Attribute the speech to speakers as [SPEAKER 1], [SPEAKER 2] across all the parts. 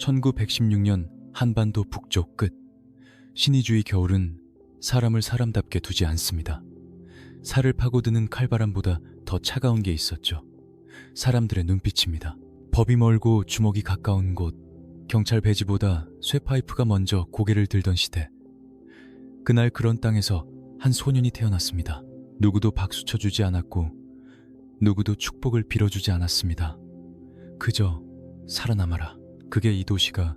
[SPEAKER 1] 1916년 한반도 북쪽 끝. 신의주의 겨울은 사람을 사람답게 두지 않습니다. 살을 파고드는 칼바람보다 더 차가운 게 있었죠. 사람들의 눈빛입니다. 법이 멀고 주먹이 가까운 곳, 경찰 배지보다 쇠파이프가 먼저 고개를 들던 시대. 그날 그런 땅에서 한 소년이 태어났습니다. 누구도 박수 쳐주지 않았고 누구도 축복을 빌어주지 않았습니다. 그저 살아남아라. 그게 이 도시가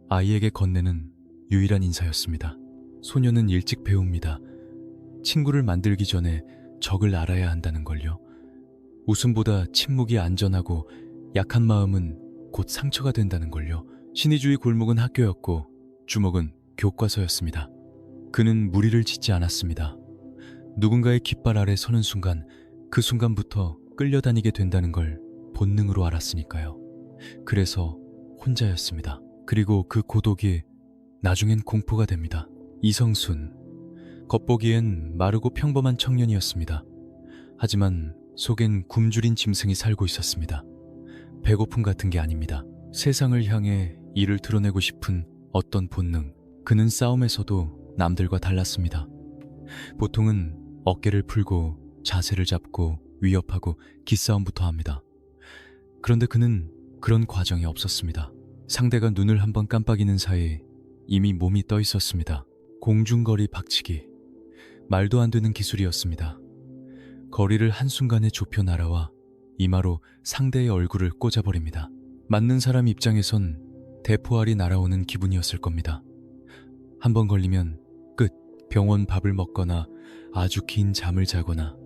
[SPEAKER 1] 아이에게 건네는 유일한 인사였습니다. 소년은 일찍 배웁니다. 친구를 만들기 전에 적을 알아야 한다는 걸요. 웃음보다 침묵이 안전하고 약한 마음은 곧 상처가 된다는 걸요. 신의주의 골목은 학교였고 주먹은 교과서였습니다. 그는 무리를 짓지 않았습니다. 누군가의 깃발 아래 서는 순간, 그 순간부터 끌려다니게 된다는 걸 본능으로 알았으니까요. 그래서 혼자였습니다. 그리고 그 고독이 나중엔 공포가 됩니다. 이성순, 겉보기엔 마르고 평범한 청년이었습니다. 하지만 속엔 굶주린 짐승이 살고 있었습니다. 배고픔 같은 게 아닙니다. 세상을 향해 이를 드러내고 싶은 어떤 본능. 그는 싸움에서도 남들과 달랐습니다. 보통은 어깨를 풀고 자세를 잡고 위협하고 기싸움부터 합니다. 그런데 그는 그런 과정이 없었습니다. 상대가 눈을 한번 깜빡이는 사이 이미 몸이 떠 있었습니다. 공중거리 박치기. 말도 안 되는 기술이었습니다. 거리를 한순간에 좁혀 날아와 이마로 상대의 얼굴을 꽂아버립니다. 맞는 사람 입장에선 대포알이 날아오는 기분이었을 겁니다. 한 번 걸리면 끝. 병원 밥을 먹거나 아주 긴 잠을 자거나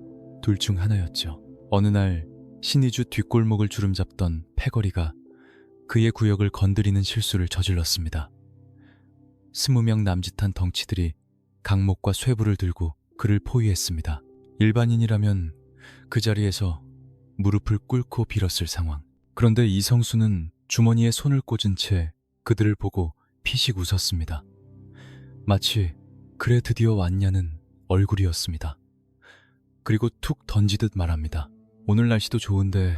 [SPEAKER 1] 둘 중 하나였죠. 어느 날 신의주 뒷골목을 주름잡던 패거리가 그의 구역을 건드리는 실수를 저질렀습니다. 20명 남짓한 덩치들이 강목과 쇠불을 들고 그를 포위했습니다. 일반인이라면 그 자리에서 무릎을 꿇고 빌었을 상황. 그런데 이성수는 주머니에 손을 꽂은 채 그들을 보고 피식 웃었습니다. 마치 그래 드디어 왔냐는 얼굴이었습니다. 그리고 툭 던지듯 말합니다. 오늘 날씨도 좋은데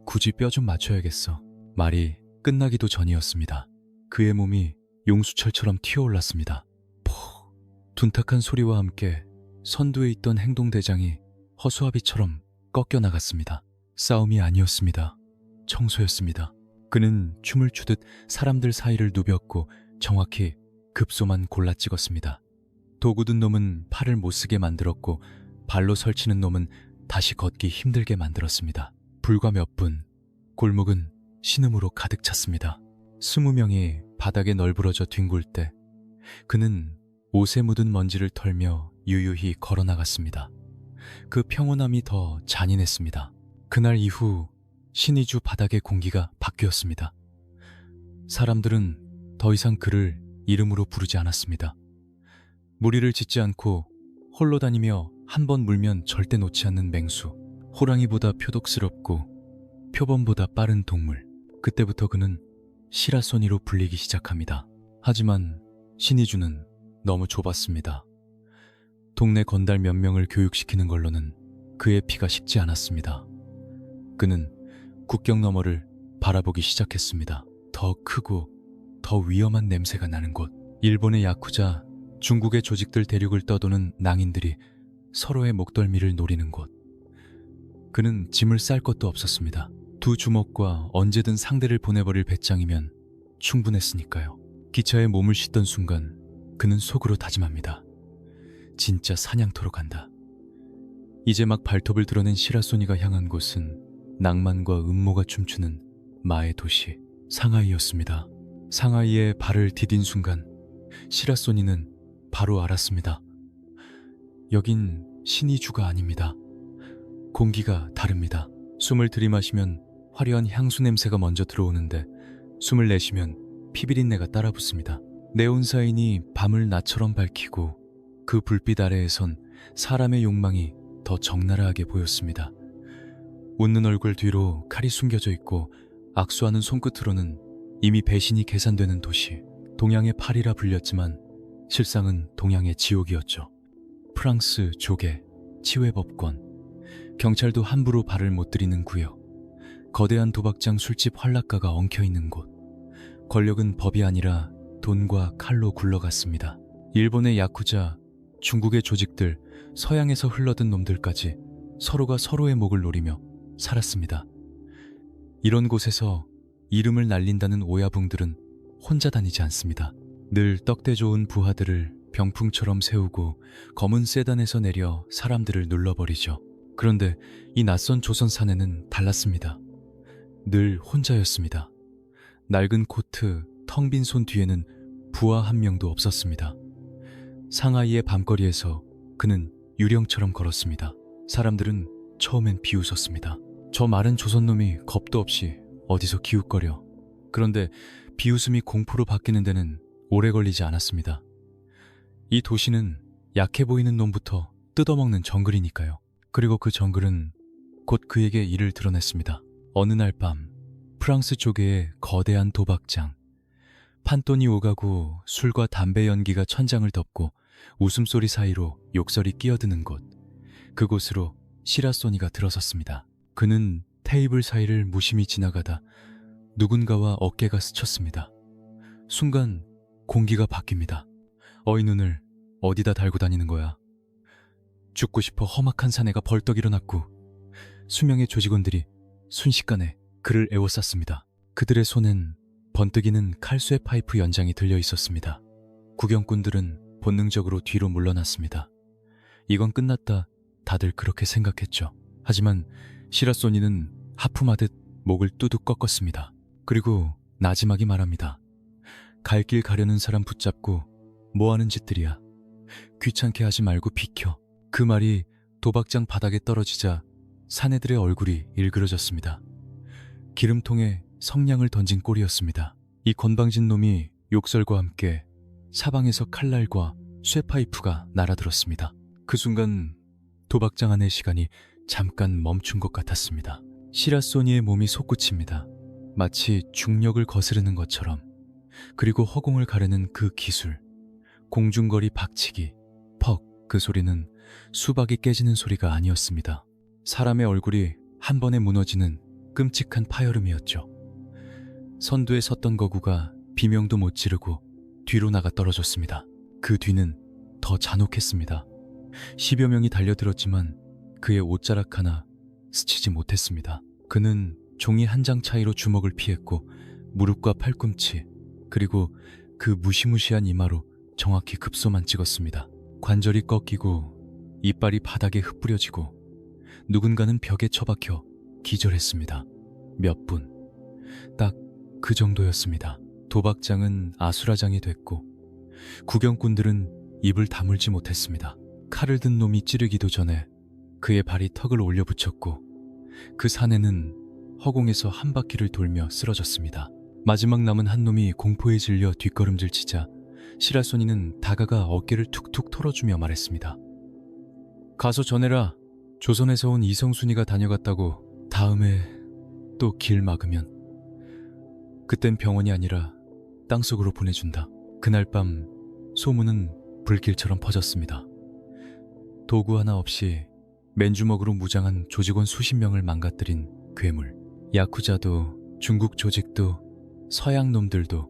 [SPEAKER 1] 굳이 뼈 좀 맞춰야겠어. 말이 끝나기도 전이었습니다. 그의 몸이 용수철처럼 튀어올랐습니다. 포! 둔탁한 소리와 함께 선두에 있던 행동대장이 허수아비처럼 꺾여나갔습니다. 싸움이 아니었습니다. 청소였습니다. 그는 춤을 추듯 사람들 사이를 누볐고 정확히 급소만 골라 찍었습니다. 도구 든 놈은 팔을 못쓰게 만들었고 발로 설치는 놈은 다시 걷기 힘들게 만들었습니다. 불과 몇 분, 골목은 신음으로 가득 찼습니다. 20명이 바닥에 널브러져 뒹굴 때 그는 옷에 묻은 먼지를 털며 유유히 걸어나갔습니다. 그 평온함이 더 잔인했습니다. 그날 이후 신의주 바닥의 공기가 바뀌었습니다. 사람들은 더 이상 그를 이름으로 부르지 않았습니다. 무리를 짓지 않고 홀로 다니며 한 번 물면 절대 놓지 않는 맹수, 호랑이보다 표독스럽고 표범보다 빠른 동물. 그때부터 그는 시라소니로 불리기 시작합니다. 하지만 신의주는 너무 좁았습니다. 동네 건달 몇 명을 교육시키는 걸로는 그의 피가 식지 않았습니다. 그는 국경 너머를 바라보기 시작했습니다. 더 크고 더 위험한 냄새가 나는 곳. 일본의 야쿠자, 중국의 조직들 대륙을 떠도는 낭인들이 서로의 목덜미를 노리는 곳. 그는 짐을 쌀 것도 없었습니다. 두 주먹과 언제든 상대를 보내버릴 배짱이면 충분했으니까요. 기차에 몸을 싣던 순간 그는 속으로 다짐합니다. 진짜 사냥터로 간다. 이제 막 발톱을 드러낸 시라소니가 향한 곳은 낭만과 음모가 춤추는 마의 도시 상하이였습니다. 상하이에 발을 디딘 순간 시라소니는 바로 알았습니다. 여긴 신의주가 아닙니다. 공기가 다릅니다. 숨을 들이마시면 화려한 향수 냄새가 먼저 들어오는데 숨을 내쉬면 피비린내가 따라붙습니다. 네온사인이 밤을 낮처럼 밝히고 그 불빛 아래에선 사람의 욕망이 더 적나라하게 보였습니다. 웃는 얼굴 뒤로 칼이 숨겨져 있고 악수하는 손끝으로는 이미 배신이 계산되는 도시. 동양의 파리라 불렸지만 실상은 동양의 지옥이었죠. 프랑스 조계, 치외법권, 경찰도 함부로 발을 못 들이는 구역, 거대한 도박장 술집 활락가가 엉켜있는 곳, 권력은 법이 아니라 돈과 칼로 굴러갔습니다. 일본의 야쿠자, 중국의 조직들, 서양에서 흘러든 놈들까지 서로가 서로의 목을 노리며 살았습니다. 이런 곳에서 이름을 날린다는 오야붕들은 혼자 다니지 않습니다. 늘 떡대 좋은 부하들을 병풍처럼 세우고 검은 세단에서 내려 사람들을 눌러버리죠. 그런데 이 낯선 조선 사내는 달랐습니다. 늘 혼자였습니다. 낡은 코트, 텅 빈 손 뒤에는 부하 한 명도 없었습니다. 상하이의 밤거리에서 그는 유령처럼 걸었습니다. 사람들은 처음엔 비웃었습니다. 저 마른 조선놈이 겁도 없이 어디서 기웃거려. 그런데 비웃음이 공포로 바뀌는 데는 오래 걸리지 않았습니다. 이 도시는 약해 보이는 놈부터 뜯어먹는 정글이니까요. 그리고 그 정글은 곧 그에게 이를 드러냈습니다. 어느 날 밤 프랑스 쪽의 거대한 도박장, 판돈이 오가고 술과 담배 연기가 천장을 덮고 웃음소리 사이로 욕설이 끼어드는 곳, 그곳으로 시라소니가 들어섰습니다. 그는 테이블 사이를 무심히 지나가다 누군가와 어깨가 스쳤습니다. 순간 공기가 바뀝니다. 어이 눈을 어디다 달고 다니는 거야. 죽고 싶어 험악한 사내가 벌떡 일어났고 수명의 조직원들이 순식간에 그를 에워쌌습니다. 그들의 손엔 번뜩이는 칼쇠 파이프 연장이 들려 있었습니다. 구경꾼들은 본능적으로 뒤로 물러났습니다. 이건 끝났다, 다들 그렇게 생각했죠. 하지만 시라소니는 하품하듯 목을 뚜둑 꺾었습니다. 그리고 나지막이 말합니다. 갈 길 가려는 사람 붙잡고 뭐하는 짓들이야. 귀찮게 하지 말고 비켜. 그 말이 도박장 바닥에 떨어지자 사내들의 얼굴이 일그러졌습니다. 기름통에 성냥을 던진 꼴이었습니다. 이 건방진 놈이 욕설과 함께 사방에서 칼날과 쇠파이프가 날아들었습니다. 그 순간 도박장 안의 시간이 잠깐 멈춘 것 같았습니다. 시라소니의 몸이 솟구칩니다. 마치 중력을 거스르는 것처럼. 그리고 허공을 가르는 그 기술, 공중거리 박치기, 퍽, 그 소리는 수박이 깨지는 소리가 아니었습니다. 사람의 얼굴이 한 번에 무너지는 끔찍한 파열음이었죠. 선두에 섰던 거구가 비명도 못 지르고 뒤로 나가 떨어졌습니다. 그 뒤는 더 잔혹했습니다. 10여 명이 달려들었지만 그의 옷자락 하나 스치지 못했습니다. 그는 종이 한 장 차이로 주먹을 피했고 무릎과 팔꿈치, 그리고 그 무시무시한 이마로 정확히 급소만 찍었습니다. 관절이 꺾이고 이빨이 바닥에 흩뿌려지고 누군가는 벽에 처박혀 기절했습니다. 몇 분, 딱 그 정도였습니다. 도박장은 아수라장이 됐고 구경꾼들은 입을 다물지 못했습니다. 칼을 든 놈이 찌르기도 전에 그의 발이 턱을 올려붙였고 그 사내는 허공에서 한 바퀴를 돌며 쓰러졌습니다. 마지막 남은 한 놈이 공포에 질려 뒷걸음질 치자 시라소니는 다가가 어깨를 툭툭 털어주며 말했습니다. 가서 전해라. 조선에서 온 이성순이가 다녀갔다고. 다음에 또 길 막으면 그땐 병원이 아니라 땅속으로 보내준다. 그날 밤 소문은 불길처럼 퍼졌습니다. 도구 하나 없이 맨주먹으로 무장한 조직원 수십 명을 망가뜨린 괴물. 야쿠자도 중국 조직도 서양 놈들도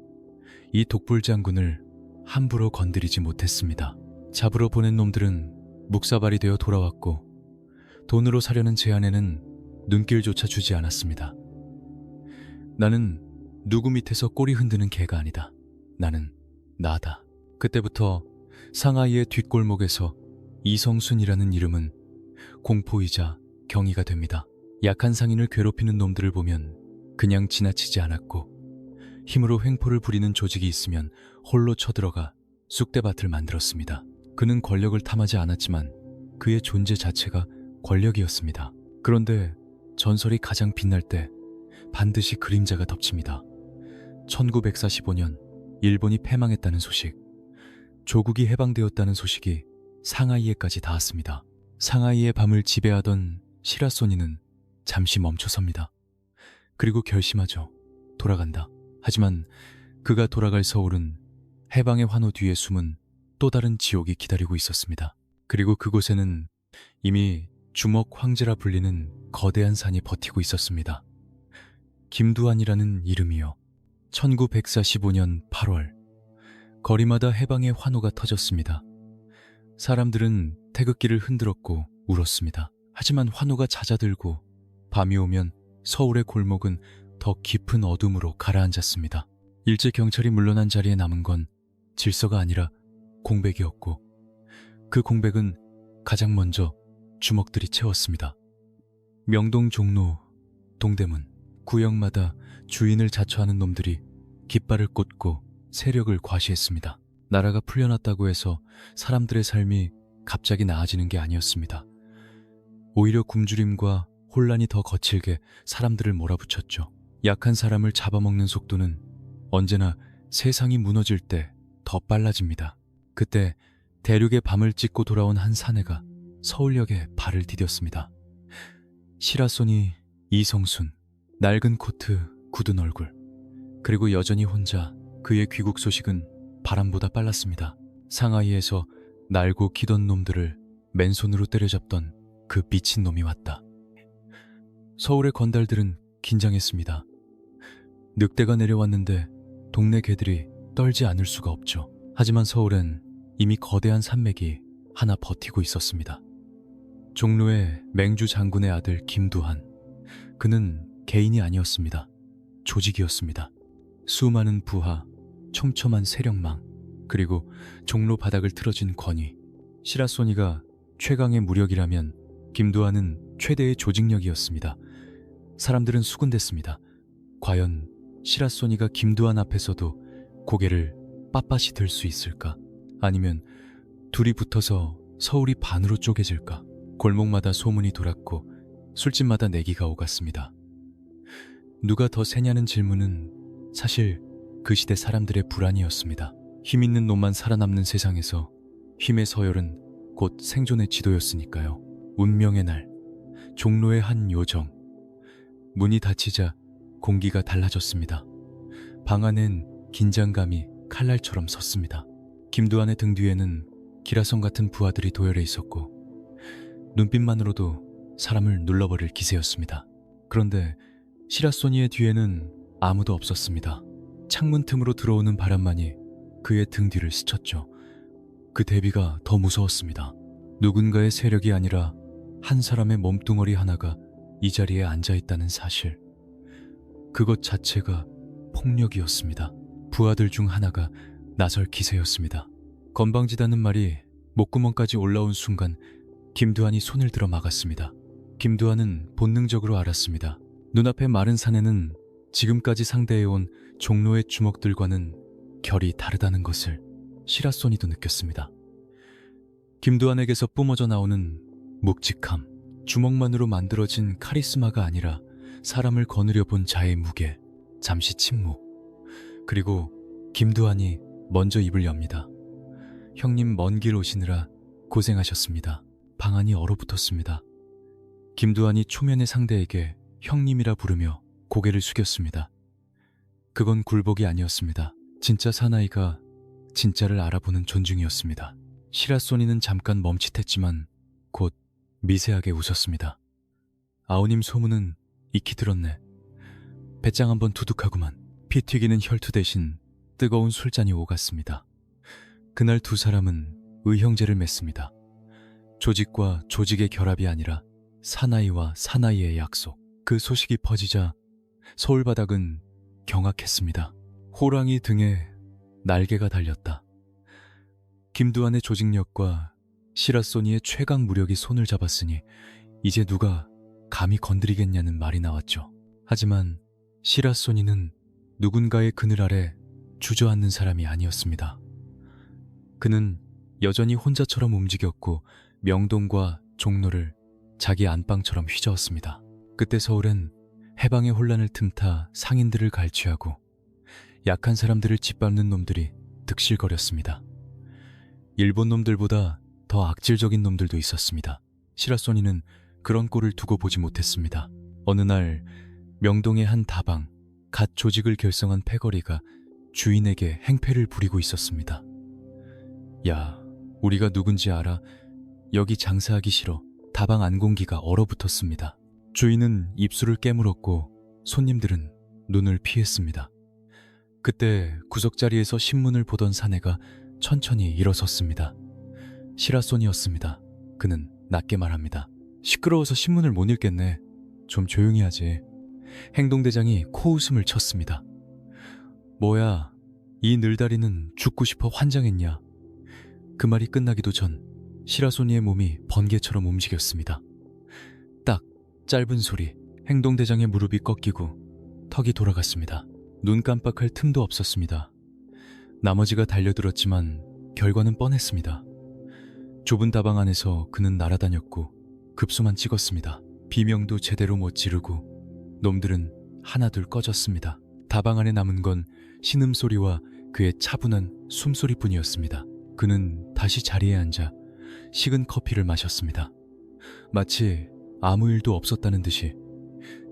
[SPEAKER 1] 이 독불 장군을 함부로 건드리지 못했습니다. 잡으러 보낸 놈들은 묵사발이 되어 돌아왔고 돈으로 사려는 제 아내는 눈길조차 주지 않았습니다. 나는 누구 밑에서 꼬리 흔드는 개가 아니다. 나는 나다. 그때부터 상하이의 뒷골목에서 이성순이라는 이름은 공포이자 경이가 됩니다. 약한 상인을 괴롭히는 놈들을 보면 그냥 지나치지 않았고 힘으로 횡포를 부리는 조직이 있으면 홀로 쳐들어가 쑥대밭을 만들었습니다. 그는 권력을 탐하지 않았지만 그의 존재 자체가 권력이었습니다. 그런데 전설이 가장 빛날 때 반드시 그림자가 덮칩니다. 1945년 일본이 패망했다는 소식, 조국이 해방되었다는 소식이 상하이에까지 닿았습니다. 상하이의 밤을 지배하던 시라소니는 잠시 멈춰섭니다. 그리고 결심하죠. 돌아간다. 하지만 그가 돌아갈 서울은 해방의 환호 뒤에 숨은 또 다른 지옥이 기다리고 있었습니다. 그리고 그곳에는 이미 주먹 황제라 불리는 거대한 산이 버티고 있었습니다. 김두한이라는 이름이요. 1945년 8월, 거리마다 해방의 환호가 터졌습니다. 사람들은 태극기를 흔들었고 울었습니다. 하지만 환호가 잦아들고 밤이 오면 서울의 골목은 더 깊은 어둠으로 가라앉았습니다. 일제 경찰이 물러난 자리에 남은 건 질서가 아니라 공백이었고, 그 공백은 가장 먼저 주먹들이 채웠습니다. 명동, 종로, 동대문, 구역마다 주인을 자처하는 놈들이 깃발을 꽂고 세력을 과시했습니다. 나라가 풀려났다고 해서 사람들의 삶이 갑자기 나아지는 게 아니었습니다. 오히려 굶주림과 혼란이 더 거칠게 사람들을 몰아붙였죠. 약한 사람을 잡아먹는 속도는 언제나 세상이 무너질 때 더 빨라집니다. 그때 대륙의 밤을 찍고 돌아온 한 사내가 서울역에 발을 디뎠습니다. 시라소니, 이성순, 낡은 코트, 굳은 얼굴, 그리고 여전히 혼자 그의 귀국 소식은 바람보다 빨랐습니다. 상하이에서 날고 기던 놈들을 맨손으로 때려잡던 그 미친놈이 왔다. 서울의 건달들은 긴장했습니다. 늑대가 내려왔는데 동네 개들이 떨지 않을 수가 없죠. 하지만 서울엔 이미 거대한 산맥이 하나 버티고 있었습니다. 종로의 맹주 장군의 아들 김두한. 그는 개인이 아니었습니다. 조직이었습니다. 수많은 부하, 촘촘한 세력망, 그리고 종로 바닥을 틀어진 권위. 시라소니가 최강의 무력이라면 김두한은 최대의 조직력이었습니다. 사람들은 수군댔습니다. 과연 시라소니가 김두한 앞에서도 고개를 빳빳이 들 수 있을까? 아니면 둘이 붙어서 서울이 반으로 쪼개질까? 골목마다 소문이 돌았고 술집마다 내기가 오갔습니다. 누가 더 세냐는 질문은 사실 그 시대 사람들의 불안이었습니다. 힘 있는 놈만 살아남는 세상에서 힘의 서열은 곧 생존의 지도였으니까요. 운명의 날, 종로의 한 요정. 문이 닫히자 공기가 달라졌습니다. 방 안엔 긴장감이 칼날처럼 섰습니다. 김두한의 등 뒤에는 기라성 같은 부하들이 도열해 있었고 눈빛만으로도 사람을 눌러버릴 기세였습니다. 그런데 시라소니의 뒤에는 아무도 없었습니다. 창문 틈으로 들어오는 바람만이 그의 등 뒤를 스쳤죠. 그 대비가 더 무서웠습니다. 누군가의 세력이 아니라 한 사람의 몸뚱어리 하나가 이 자리에 앉아있다는 사실. 그것 자체가 폭력이었습니다. 부하들 중 하나가 나설 기세였습니다. 건방지다는 말이 목구멍까지 올라온 순간 김두한이 손을 들어 막았습니다. 김두한은 본능적으로 알았습니다. 눈앞의 마른 사내는 지금까지 상대해온 종로의 주먹들과는 결이 다르다는 것을 시라소니도 느꼈습니다. 김두한에게서 뿜어져 나오는 묵직함, 주먹만으로 만들어진 카리스마가 아니라 사람을 거느려 본 자의 무게, 잠시 침묵, 그리고 김두한이 먼저 입을 엽니다. 형님 먼 길 오시느라 고생하셨습니다. 방 안이 얼어붙었습니다. 김두한이 초면의 상대에게 형님이라 부르며 고개를 숙였습니다. 그건 굴복이 아니었습니다. 진짜 사나이가 진짜를 알아보는 존중이었습니다. 시라소니는 잠깐 멈칫했지만 곧 미세하게 웃었습니다. 아우님 소문은 익히 들었네. 배짱 한번 두둑하구만. 피 튀기는 혈투 대신 뜨거운 술잔이 오갔습니다. 그날 두 사람은 의형제를 맺습니다. 조직과 조직의 결합이 아니라 사나이와 사나이의 약속. 그 소식이 퍼지자 서울 바닥은 경악했습니다. 호랑이 등에 날개가 달렸다. 김두한의 조직력과 시라소니의 최강 무력이 손을 잡았으니 이제 누가 감히 건드리겠냐는 말이 나왔죠. 하지만 시라소니는 누군가의 그늘 아래 주저앉는 사람이 아니었습니다. 그는 여전히 혼자처럼 움직였고 명동과 종로를 자기 안방처럼 휘저었습니다. 그때 서울엔 해방의 혼란을 틈타 상인들을 갈취하고 약한 사람들을 짓밟는 놈들이 득실거렸습니다. 일본 놈들보다 더 악질적인 놈들도 있었습니다. 시라소니는 그런 꼴을 두고 보지 못했습니다. 어느 날 명동의 한 다방, 갓 조직을 결성한 패거리가 주인에게 행패를 부리고 있었습니다. 야, 우리가 누군지 알아? 여기 장사하기 싫어. 다방 안공기가 얼어붙었습니다. 주인은 입술을 깨물었고 손님들은 눈을 피했습니다. 그때 구석자리에서 신문을 보던 사내가 천천히 일어섰습니다. 시라손이었습니다. 그는 낮게 말합니다. 시끄러워서 신문을 못 읽겠네. 좀 조용히 하지. 행동대장이 코웃음을 쳤습니다. 뭐야, 이 늘다리는 죽고 싶어 환장했냐. 그 말이 끝나기도 전 시라소니의 몸이 번개처럼 움직였습니다. 딱 짧은 소리, 행동대장의 무릎이 꺾이고 턱이 돌아갔습니다. 눈 깜빡할 틈도 없었습니다. 나머지가 달려들었지만 결과는 뻔했습니다. 좁은 다방 안에서 그는 날아다녔고 급소만 찍었습니다. 비명도 제대로 못 지르고 놈들은 하나둘 꺼졌습니다. 다방 안에 남은 건 신음소리와 그의 차분한 숨소리뿐이었습니다. 그는 다시 자리에 앉아 식은 커피를 마셨습니다. 마치 아무 일도 없었다는 듯이.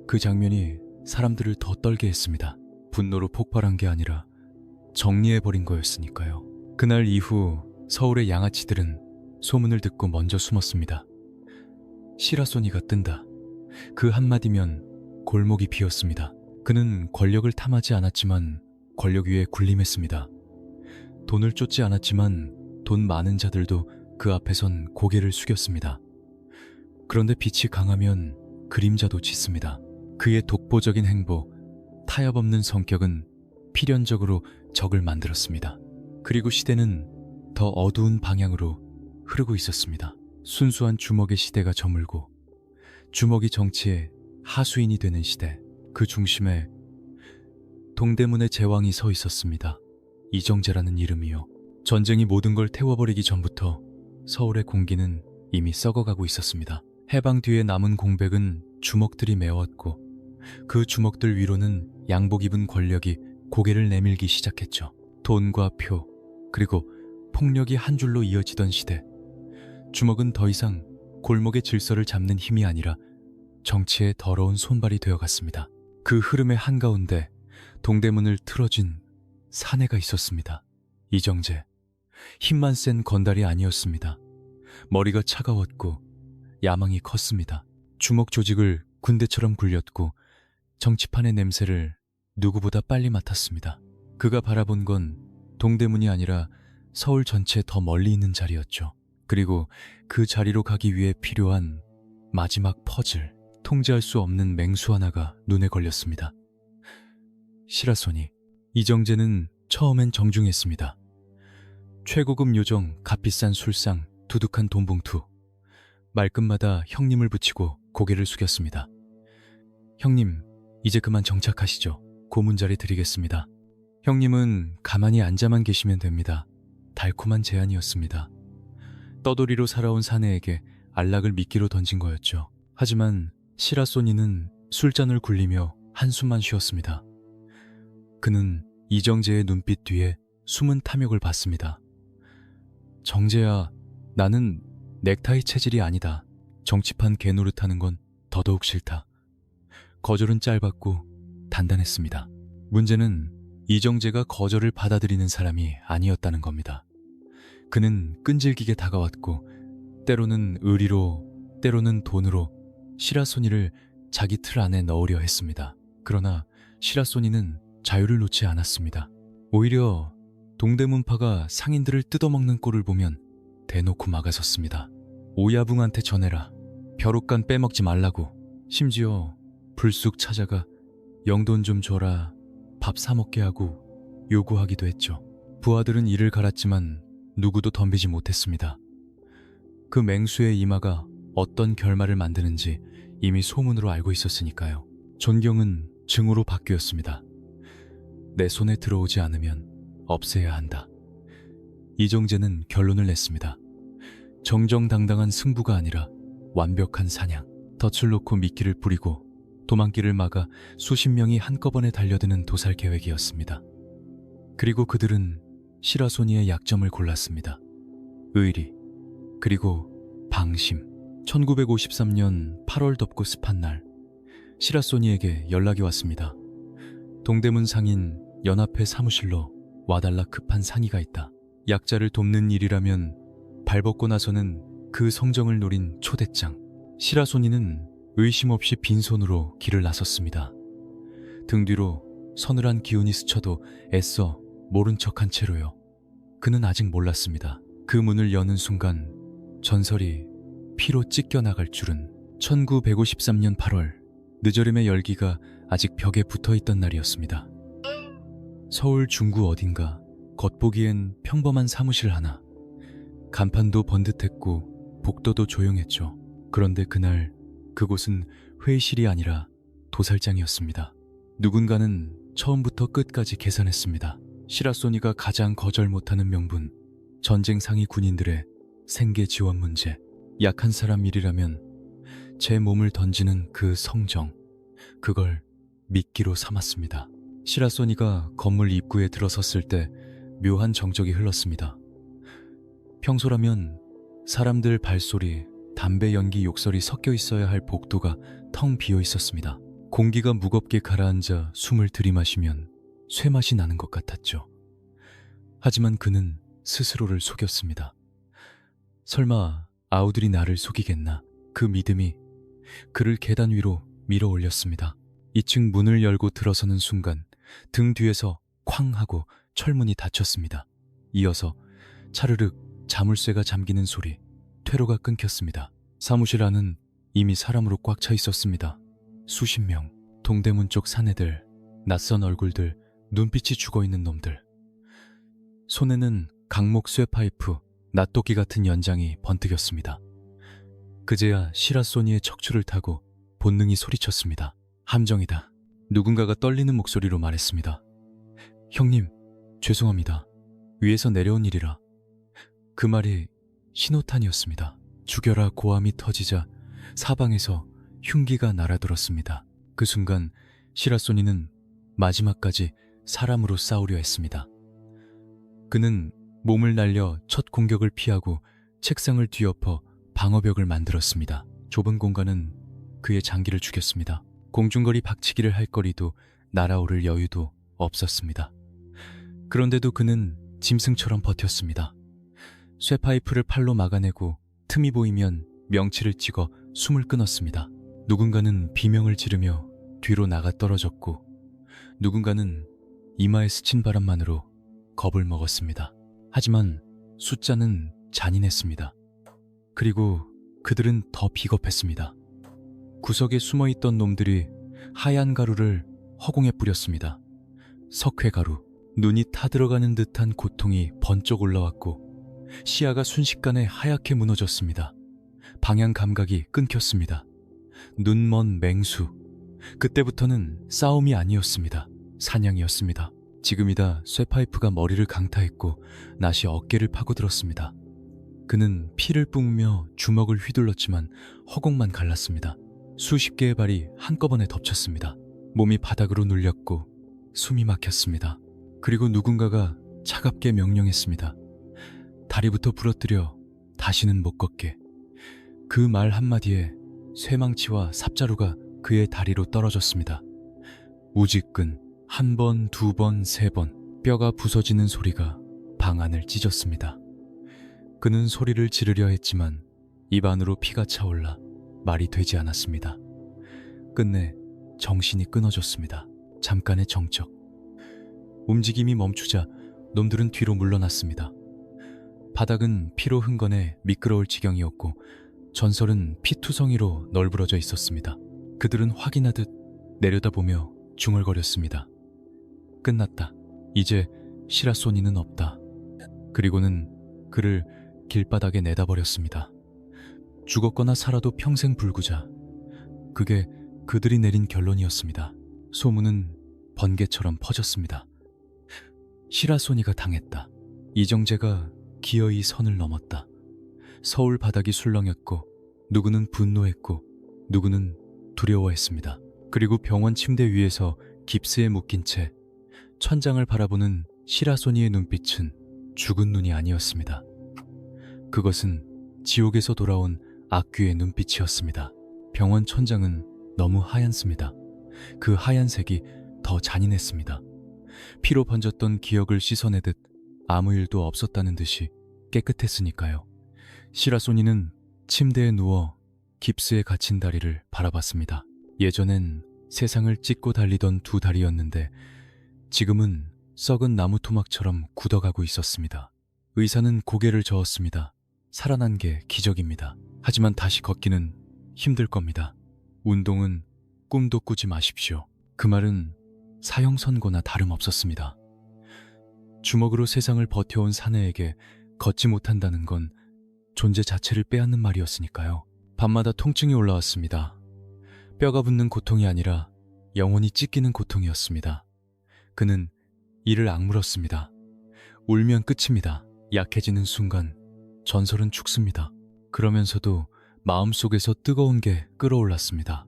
[SPEAKER 1] 그 장면이 사람들을 더 떨게 했습니다. 분노로 폭발한 게 아니라 정리해버린 거였으니까요. 그날 이후 서울의 양아치들은 소문을 듣고 먼저 숨었습니다. 시라소니가 뜬다. 그 한마디면 골목이 비었습니다. 그는 권력을 탐하지 않았지만 권력 위에 군림했습니다. 돈을 쫓지 않았지만 돈 많은 자들도 그 앞에선 고개를 숙였습니다. 그런데 빛이 강하면 그림자도 짙습니다. 그의 독보적인 행보, 타협 없는 성격은 필연적으로 적을 만들었습니다. 그리고 시대는 더 어두운 방향으로 흐르고 있었습니다. 순수한 주먹의 시대가 저물고 주먹이 정치의 하수인이 되는 시대. 그 중심에 동대문의 제왕이 서 있었습니다. 이정재라는 이름이요. 전쟁이 모든 걸 태워버리기 전부터 서울의 공기는 이미 썩어가고 있었습니다. 해방 뒤에 남은 공백은 주먹들이 메웠고 그 주먹들 위로는 양복 입은 권력이 고개를 내밀기 시작했죠. 돈과 표, 그리고 폭력이 한 줄로 이어지던 시대. 주먹은 더 이상 골목의 질서를 잡는 힘이 아니라 정치의 더러운 손발이 되어갔습니다. 그 흐름의 한가운데 동대문을 틀어진 사내가 있었습니다. 이정재. 힘만 센 건달이 아니었습니다. 머리가 차가웠고 야망이 컸습니다. 주먹 조직을 군대처럼 굴렸고 정치판의 냄새를 누구보다 빨리 맡았습니다. 그가 바라본 건 동대문이 아니라 서울 전체 더 멀리 있는 자리였죠. 그리고 그 자리로 가기 위해 필요한 마지막 퍼즐, 통제할 수 없는 맹수 하나가 눈에 걸렸습니다. 시라소니. 이정재는 처음엔 정중했습니다. 최고급 요정, 값비싼 술상, 두둑한 돈봉투. 말끝마다 형님을 붙이고 고개를 숙였습니다. 형님, 이제 그만 정착하시죠. 고문자리 드리겠습니다. 형님은 가만히 앉아만 계시면 됩니다. 달콤한 제안이었습니다. 떠돌이로 살아온 사내에게 안락을 미끼로 던진 거였죠. 하지만 시라소니는 술잔을 굴리며 한숨만 쉬었습니다. 그는 이정재의 눈빛 뒤에 숨은 탐욕을 받습니다. 정재야, 나는 넥타이 체질이 아니다. 정치판 개노릇하는 건 더더욱 싫다. 거절은 짧았고 단단했습니다. 문제는 이정재가 거절을 받아들이는 사람이 아니었다는 겁니다. 그는 끈질기게 다가왔고 때로는 의리로, 때로는 돈으로 시라소니를 자기 틀 안에 넣으려 했습니다. 그러나 시라소니는 자유를 놓지 않았습니다. 오히려 동대문파가 상인들을 뜯어먹는 꼴을 보면 대놓고 막아섰습니다. 오야붕한테 전해라. 벼룩간 빼먹지 말라고. 심지어 불쑥 찾아가 영돈 좀 줘라, 밥 사 먹게 하고 요구하기도 했죠. 부하들은 이를 갈았지만 누구도 덤비지 못했습니다. 그 맹수의 이마가 어떤 결말을 만드는지 이미 소문으로 알고 있었으니까요. 존경은 증오로 바뀌었습니다. 내 손에 들어오지 않으면 없애야 한다. 이정재는 결론을 냈습니다. 정정당당한 승부가 아니라 완벽한 사냥. 덫을 놓고 미끼를 뿌리고 도망길을 막아 수십 명이 한꺼번에 달려드는 도살 계획이었습니다. 그리고 그들은 시라소니의 약점을 골랐습니다. 의리, 그리고 방심. 1953년 8월 덥고 습한 날, 시라소니에게 연락이 왔습니다. 동대문 상인 연합회 사무실로 와달라 급한 상의가 있다. 약자를 돕는 일이라면 발벗고 나서는 그 성정을 노린 초대장. 시라소니는 의심 없이 빈손으로 길을 나섰습니다. 등 뒤로 서늘한 기운이 스쳐도 애써 모른 척한 채로요. 그는 아직 몰랐습니다. 그 문을 여는 순간 전설이 피로 찢겨나갈 줄은. 1953년 8월, 늦여름의 열기가 아직 벽에 붙어있던 날이었습니다. 서울 중구 어딘가 겉보기엔 평범한 사무실 하나. 간판도 번듯했고 복도도 조용했죠. 그런데 그날 그곳은 회의실이 아니라 도살장이었습니다. 누군가는 처음부터 끝까지 계산했습니다. 시라소니가 가장 거절 못하는 명분, 전쟁 상위 군인들의 생계 지원 문제, 약한 사람 일이라면 제 몸을 던지는 그 성정, 그걸 미끼로 삼았습니다. 시라소니가 건물 입구에 들어섰을 때 묘한 정적이 흘렀습니다. 평소라면 사람들 발소리, 담배 연기 욕설이 섞여 있어야 할 복도가 텅 비어 있었습니다. 공기가 무겁게 가라앉아 숨을 들이마시면 쇠맛이 나는 것 같았죠. 하지만 그는 스스로를 속였습니다. 설마 아우들이 나를 속이겠나. 그 믿음이 그를 계단 위로 밀어 올렸습니다. 2층 문을 열고 들어서는 순간 등 뒤에서 쾅 하고 철문이 닫혔습니다. 이어서 차르륵 자물쇠가 잠기는 소리, 퇴로가 끊겼습니다. 사무실 안은 이미 사람으로 꽉 차 있었습니다. 수십 명, 동대문 쪽 사내들, 낯선 얼굴들, 눈빛이 죽어있는 놈들. 손에는 강목 쇠파이프, 낫도끼 같은 연장이 번뜩였습니다. 그제야 시라소니의 척추를 타고 본능이 소리쳤습니다. 함정이다. 누군가가 떨리는 목소리로 말했습니다. 형님, 죄송합니다. 위에서 내려온 일이라. 그 말이 신호탄이었습니다. 죽여라 고함이 터지자 사방에서 흉기가 날아들었습니다. 그 순간 시라소니는 마지막까지 사람으로 싸우려 했습니다. 그는 몸을 날려 첫 공격을 피하고 책상을 뒤엎어 방어벽을 만들었습니다. 좁은 공간은 그의 장기를 죽였습니다. 공중거리 박치기를 할 거리도 날아오를 여유도 없었습니다. 그런데도 그는 짐승처럼 버텼습니다. 쇠파이프를 팔로 막아내고 틈이 보이면 명치를 찍어 숨을 끊었습니다. 누군가는 비명을 지르며 뒤로 나가 떨어졌고 누군가는 이마에 스친 바람만으로 겁을 먹었습니다. 하지만 숫자는 잔인했습니다. 그리고 그들은 더 비겁했습니다. 구석에 숨어있던 놈들이 하얀 가루를 허공에 뿌렸습니다. 석회가루, 눈이 타들어가는 듯한 고통이 번쩍 올라왔고 시야가 순식간에 하얗게 무너졌습니다. 방향 감각이 끊겼습니다. 눈먼 맹수. 그때부터는 싸움이 아니었습니다. 사냥이었습니다. 지금이다 쇠파이프가 머리를 강타했고 낫이 어깨를 파고들었습니다. 그는 피를 뿜으며 주먹을 휘둘렀지만 허공만 갈랐습니다. 수십 개의 발이 한꺼번에 덮쳤습니다. 몸이 바닥으로 눌렸고 숨이 막혔습니다. 그리고 누군가가 차갑게 명령했습니다. 다리부터 부러뜨려 다시는 못 걷게. 그 말 한마디에 쇠망치와 삽자루가 그의 다리로 떨어졌습니다. 우지끈 한 번, 두 번, 세 번 뼈가 부서지는 소리가 방 안을 찢었습니다. 그는 소리를 지르려 했지만 입 안으로 피가 차올라 말이 되지 않았습니다. 끝내 정신이 끊어졌습니다. 잠깐의 정적. 움직임이 멈추자 놈들은 뒤로 물러났습니다. 바닥은 피로 흥건해 미끄러울 지경이었고 전설은 피투성이로 널브러져 있었습니다. 그들은 확인하듯 내려다보며 중얼거렸습니다. 끝났다. 이제 시라소니는 없다. 그리고는 그를 길바닥에 내다버렸습니다. 죽었거나 살아도 평생 불구자. 그게 그들이 내린 결론이었습니다. 소문은 번개처럼 퍼졌습니다. 시라소니가 당했다. 이정재가 기어이 선을 넘었다. 서울 바닥이 술렁였고 누구는 분노했고 누구는 두려워했습니다. 그리고 병원 침대 위에서 깁스에 묶인 채 천장을 바라보는 시라소니의 눈빛은 죽은 눈이 아니었습니다. 그것은 지옥에서 돌아온 악귀의 눈빛이었습니다. 병원 천장은 너무 하얀습니다. 그 하얀색이 더 잔인했습니다. 피로 번졌던 기억을 씻어내듯 아무 일도 없었다는 듯이 깨끗했으니까요. 시라소니는 침대에 누워 깁스에 갇힌 다리를 바라봤습니다. 예전엔 세상을 찢고 달리던 두 다리였는데 지금은 썩은 나무 토막처럼 굳어가고 있었습니다. 의사는 고개를 저었습니다. 살아난 게 기적입니다. 하지만 다시 걷기는 힘들 겁니다. 운동은 꿈도 꾸지 마십시오. 그 말은 사형 선고나 다름없었습니다. 주먹으로 세상을 버텨온 사내에게 걷지 못한다는 건 존재 자체를 빼앗는 말이었으니까요. 밤마다 통증이 올라왔습니다. 뼈가 붙는 고통이 아니라 영혼이 찢기는 고통이었습니다. 그는 이를 악물었습니다. 울면 끝입니다. 약해지는 순간 전설은 죽습니다. 그러면서도 마음속에서 뜨거운 게 끓어올랐습니다.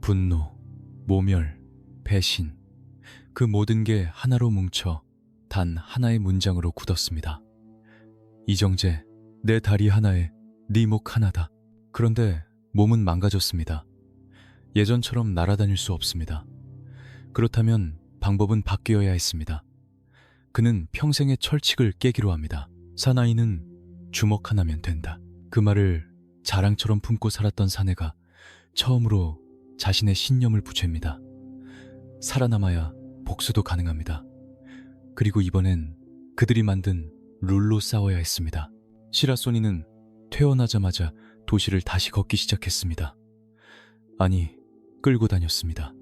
[SPEAKER 1] 분노, 모멸, 배신, 그 모든 게 하나로 뭉쳐 단 하나의 문장으로 굳었습니다. 이정재, 내 다리 하나에 네 목 하나다. 그런데 몸은 망가졌습니다. 예전처럼 날아다닐 수 없습니다. 그렇다면 방법은 바뀌어야 했습니다. 그는 평생의 철칙을 깨기로 합니다. 사나이는 주먹 하나면 된다. 그 말을 자랑처럼 품고 살았던 사내가 처음으로 자신의 신념을 부챈니다. 살아남아야 복수도 가능합니다. 그리고 이번엔 그들이 만든 룰로 싸워야 했습니다. 시라소니는 퇴원하자마자 도시를 다시 걷기 시작했습니다. 아니, 끌고 다녔습니다.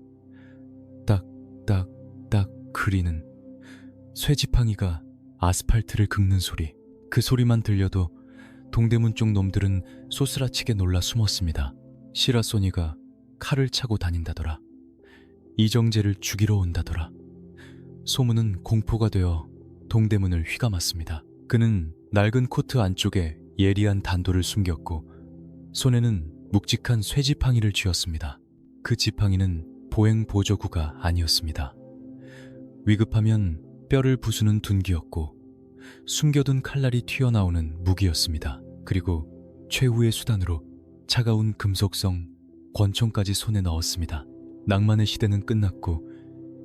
[SPEAKER 1] 딱딱딱 그리는 쇠지팡이가 아스팔트를 긁는 소리. 그 소리만 들려도 동대문 쪽 놈들은 소스라치게 놀라 숨었습니다. 시라소니가 칼을 차고 다닌다더라. 이정재를 죽이러 온다더라. 소문은 공포가 되어 동대문을 휘감았습니다. 그는 낡은 코트 안쪽에 예리한 단도를 숨겼고 손에는 묵직한 쇠지팡이를 쥐었습니다. 그 지팡이는 보행 보조구가 아니었습니다. 위급하면 뼈를 부수는 둔기였고 숨겨둔 칼날이 튀어나오는 무기였습니다. 그리고 최후의 수단으로 차가운 금속성 권총까지 손에 넣었습니다. 낭만의 시대는 끝났고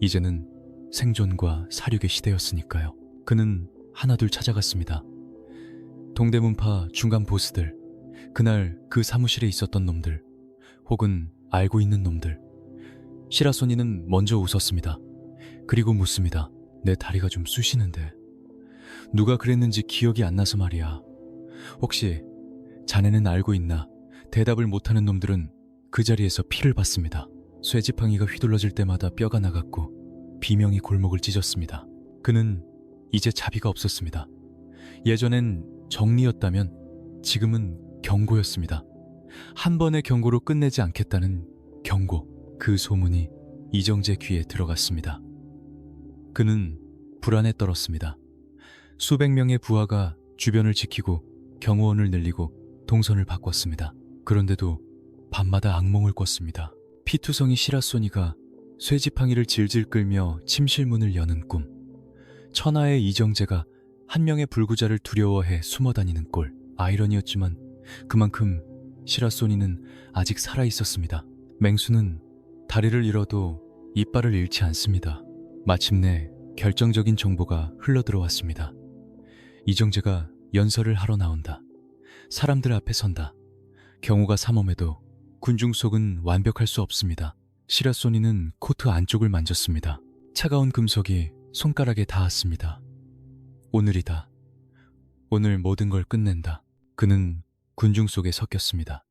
[SPEAKER 1] 이제는 생존과 사륙의 시대였으니까요. 그는 하나둘 찾아갔습니다. 동대문파 중간 보스들, 그날 그 사무실에 있었던 놈들, 혹은 알고 있는 놈들. 시라소니는 먼저 웃었습니다. 그리고 묻습니다. 내 다리가 좀 쑤시는데 누가 그랬는지 기억이 안 나서 말이야. 혹시 자네는 알고 있나? 대답을 못하는 놈들은 그 자리에서 피를 봤습니다. 쇠지팡이가 휘둘러질 때마다 뼈가 나갔고 비명이 골목을 찢었습니다. 그는 이제 자비가 없었습니다. 예전엔 정리였다면 지금은 경고였습니다. 한 번의 경고로 끝내지 않겠다는 경고. 그 소문이 이정재 귀에 들어갔습니다. 그는 불안에 떨었습니다. 수백 명의 부하가 주변을 지키고 경호원을 늘리고 동선을 바꿨습니다. 그런데도 밤마다 악몽을 꿨습니다. 피투성이 시라소니가 쇠지팡이를 질질 끌며 침실문을 여는 꿈. 천하의 이정재가 한 명의 불구자를 두려워해 숨어다니는 꼴. 아이러니였지만 그만큼 시라소니는 아직 살아있었습니다. 맹수는 다리를 잃어도 이빨을 잃지 않습니다. 마침내 결정적인 정보가 흘러들어왔습니다. 이정재가 연설을 하러 나온다. 사람들 앞에 선다. 경호가 삼엄해도 군중 속은 완벽할 수 없습니다. 시라소니는 코트 안쪽을 만졌습니다. 차가운 금속이 손가락에 닿았습니다. 오늘이다. 오늘 모든 걸 끝낸다. 그는 군중 속에 섞였습니다.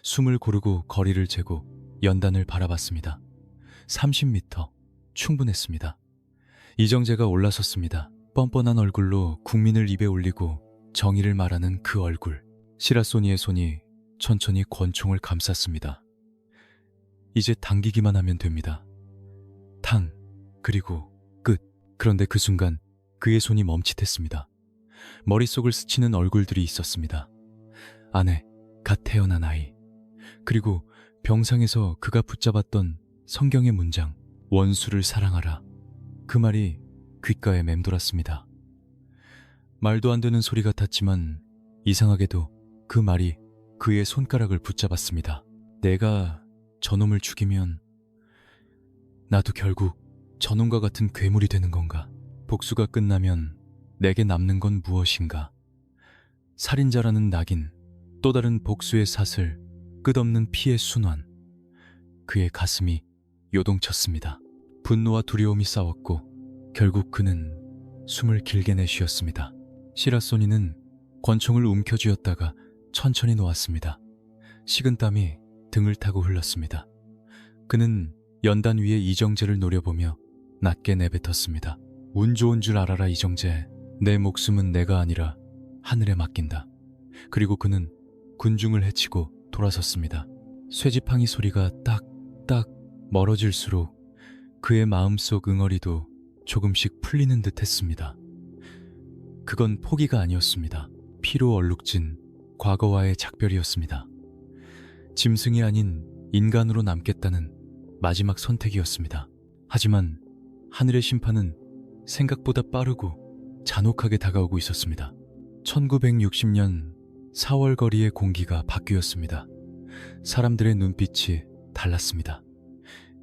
[SPEAKER 1] 숨을 고르고 거리를 재고 연단을 바라봤습니다. 30m 충분했습니다. 이정재가 올라섰습니다. 뻔뻔한 얼굴로 국민을 입에 올리고 정의를 말하는 그 얼굴. 시라소니의 손이 천천히 권총을 감쌌습니다. 이제 당기기만 하면 됩니다. 탕, 그리고 끝. 그런데 그 순간 그의 손이 멈칫했습니다. 머릿속을 스치는 얼굴들이 있었습니다. 아내, 갓 태어난 아이, 그리고 병상에서 그가 붙잡았던 성경의 문장, 원수를 사랑하라. 그 말이 귓가에 맴돌았습니다. 말도 안 되는 소리 같았지만 이상하게도 그 말이 그의 손가락을 붙잡았습니다. 내가 저놈을 죽이면 나도 결국 저놈과 같은 괴물이 되는 건가? 복수가 끝나면 내게 남는 건 무엇인가? 살인자라는 낙인, 또 다른 복수의 사슬, 끝없는 피의 순환. 그의 가슴이 요동쳤습니다. 분노와 두려움이 싸웠고 결국 그는 숨을 길게 내쉬었습니다. 시라소니는 권총을 움켜쥐었다가 천천히 놓았습니다. 식은땀이 등을 타고 흘렀습니다. 그는 연단 위에 이정재를 노려보며 낮게 내뱉었습니다. 운 좋은 줄 알아라 이정재. 내 목숨은 내가 아니라 하늘에 맡긴다. 그리고 그는 군중을 헤치고 돌아섰습니다. 쇠지팡이 소리가 딱딱 멀어질수록 그의 마음속 응어리도 조금씩 풀리는 듯 했습니다. 그건 포기가 아니었습니다. 피로 얼룩진 과거와의 작별이었습니다. 짐승이 아닌 인간으로 남겠다는 마지막 선택이었습니다. 하지만 하늘의 심판은 생각보다 빠르고 잔혹하게 다가오고 있었습니다. 1960년 4월 거리의 공기가 바뀌었습니다. 사람들의 눈빛이 달랐습니다.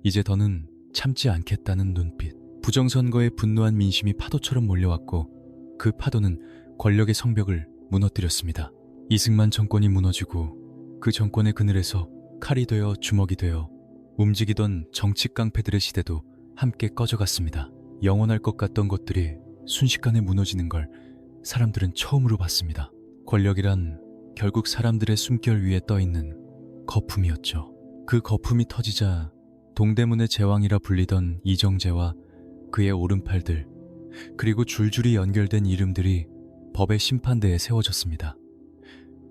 [SPEAKER 1] 이제 더는 참지 않겠다는 눈빛. 부정선거에 분노한 민심이 파도처럼 몰려왔고 그 파도는 권력의 성벽을 무너뜨렸습니다. 이승만 정권이 무너지고 그 정권의 그늘에서 칼이 되어 주먹이 되어 움직이던 정치 깡패들의 시대도 함께 꺼져갔습니다. 영원할 것 같던 것들이 순식간에 무너지는 걸 사람들은 처음으로 봤습니다. 권력이란 결국 사람들의 숨결 위에 떠있는 거품이었죠. 그 거품이 터지자 동대문의 제왕이라 불리던 이정재와 그의 오른팔들, 그리고 줄줄이 연결된 이름들이 법의 심판대에 세워졌습니다.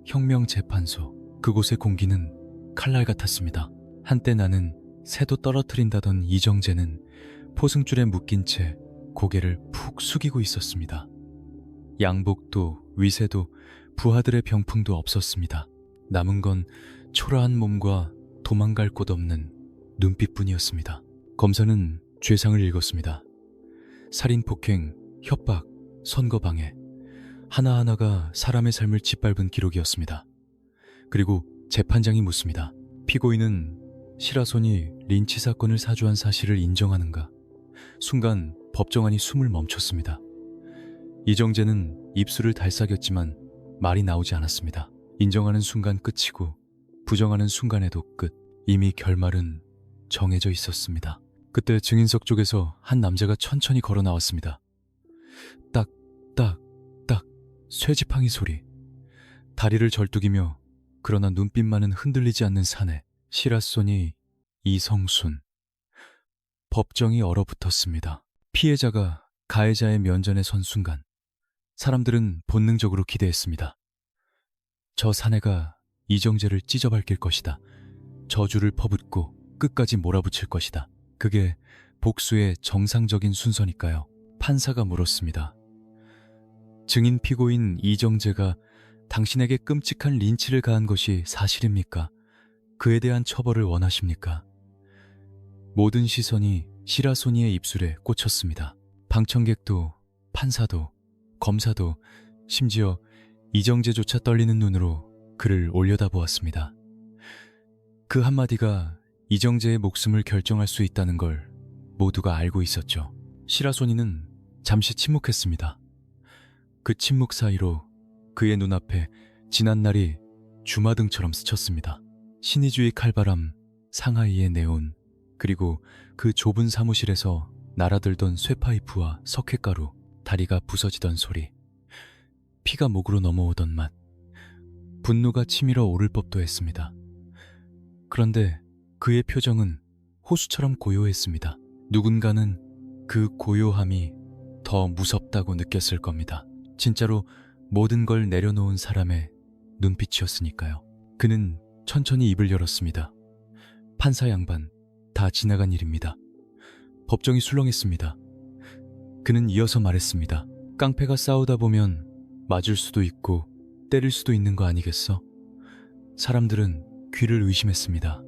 [SPEAKER 1] 혁명재판소, 그곳의 공기는 칼날 같았습니다. 한때 나는 새도 떨어뜨린다던 이정재는 포승줄에 묶인 채 고개를 푹 숙이고 있었습니다. 양복도 위세도 부하들의 병풍도 없었습니다. 남은 건 초라한 몸과 도망갈 곳 없는 눈빛뿐이었습니다. 검사는 죄상을 읽었습니다. 살인, 폭행, 협박, 선거방해, 하나하나가 사람의 삶을 짓밟은 기록이었습니다. 그리고 재판장이 묻습니다. 피고인은 시라손이 린치 사건을 사주한 사실을 인정하는가? 순간 법정안이 숨을 멈췄습니다. 이정재는 입술을 달싹였지만 말이 나오지 않았습니다. 인정하는 순간 끝이고 부정하는 순간에도 끝. 이미 결말은 정해져 있었습니다. 그때 증인석 쪽에서 한 남자가 천천히 걸어 나왔습니다. 딱, 딱, 딱, 쇠지팡이 소리. 다리를 절뚝이며 그러나 눈빛만은 흔들리지 않는 사내. 시라소니 이성순. 법정이 얼어붙었습니다. 피해자가 가해자의 면전에 선 순간 사람들은 본능적으로 기대했습니다. 저 사내가 이정재를 찢어밟힐 것이다. 저주를 퍼붓고 끝까지 몰아붙일 것이다. 그게 복수의 정상적인 순서니까요. 판사가 물었습니다. 증인 피고인 이정재가 당신에게 끔찍한 린치를 가한 것이 사실입니까? 그에 대한 처벌을 원하십니까? 모든 시선이 시라소니의 입술에 꽂혔습니다. 방청객도, 판사도, 검사도, 심지어 이정재조차 떨리는 눈으로 그를 올려다보았습니다. 그 한마디가 이정재의 목숨을 결정할 수 있다는 걸 모두가 알고 있었죠. 시라소니는 잠시 침묵했습니다. 그 침묵 사이로 그의 눈앞에 지난날이 주마등처럼 스쳤습니다. 신의주의 칼바람, 상하이의 네온, 그리고 그 좁은 사무실에서 날아들던 쇠파이프와 석회가루, 다리가 부서지던 소리, 피가 목으로 넘어오던 맛, 분노가 치밀어 오를 법도 했습니다. 그런데 그의 표정은 호수처럼 고요했습니다. 누군가는 그 고요함이 더 무섭다고 느꼈을 겁니다. 진짜로 모든 걸 내려놓은 사람의 눈빛이었으니까요. 그는 천천히 입을 열었습니다. 판사 양반, 다 지나간 일입니다. 법정이 술렁했습니다. 그는 이어서 말했습니다. 깡패가 싸우다 보면 맞을 수도 있고 때릴 수도 있는 거 아니겠어? 사람들은 귀를 의심했습니다.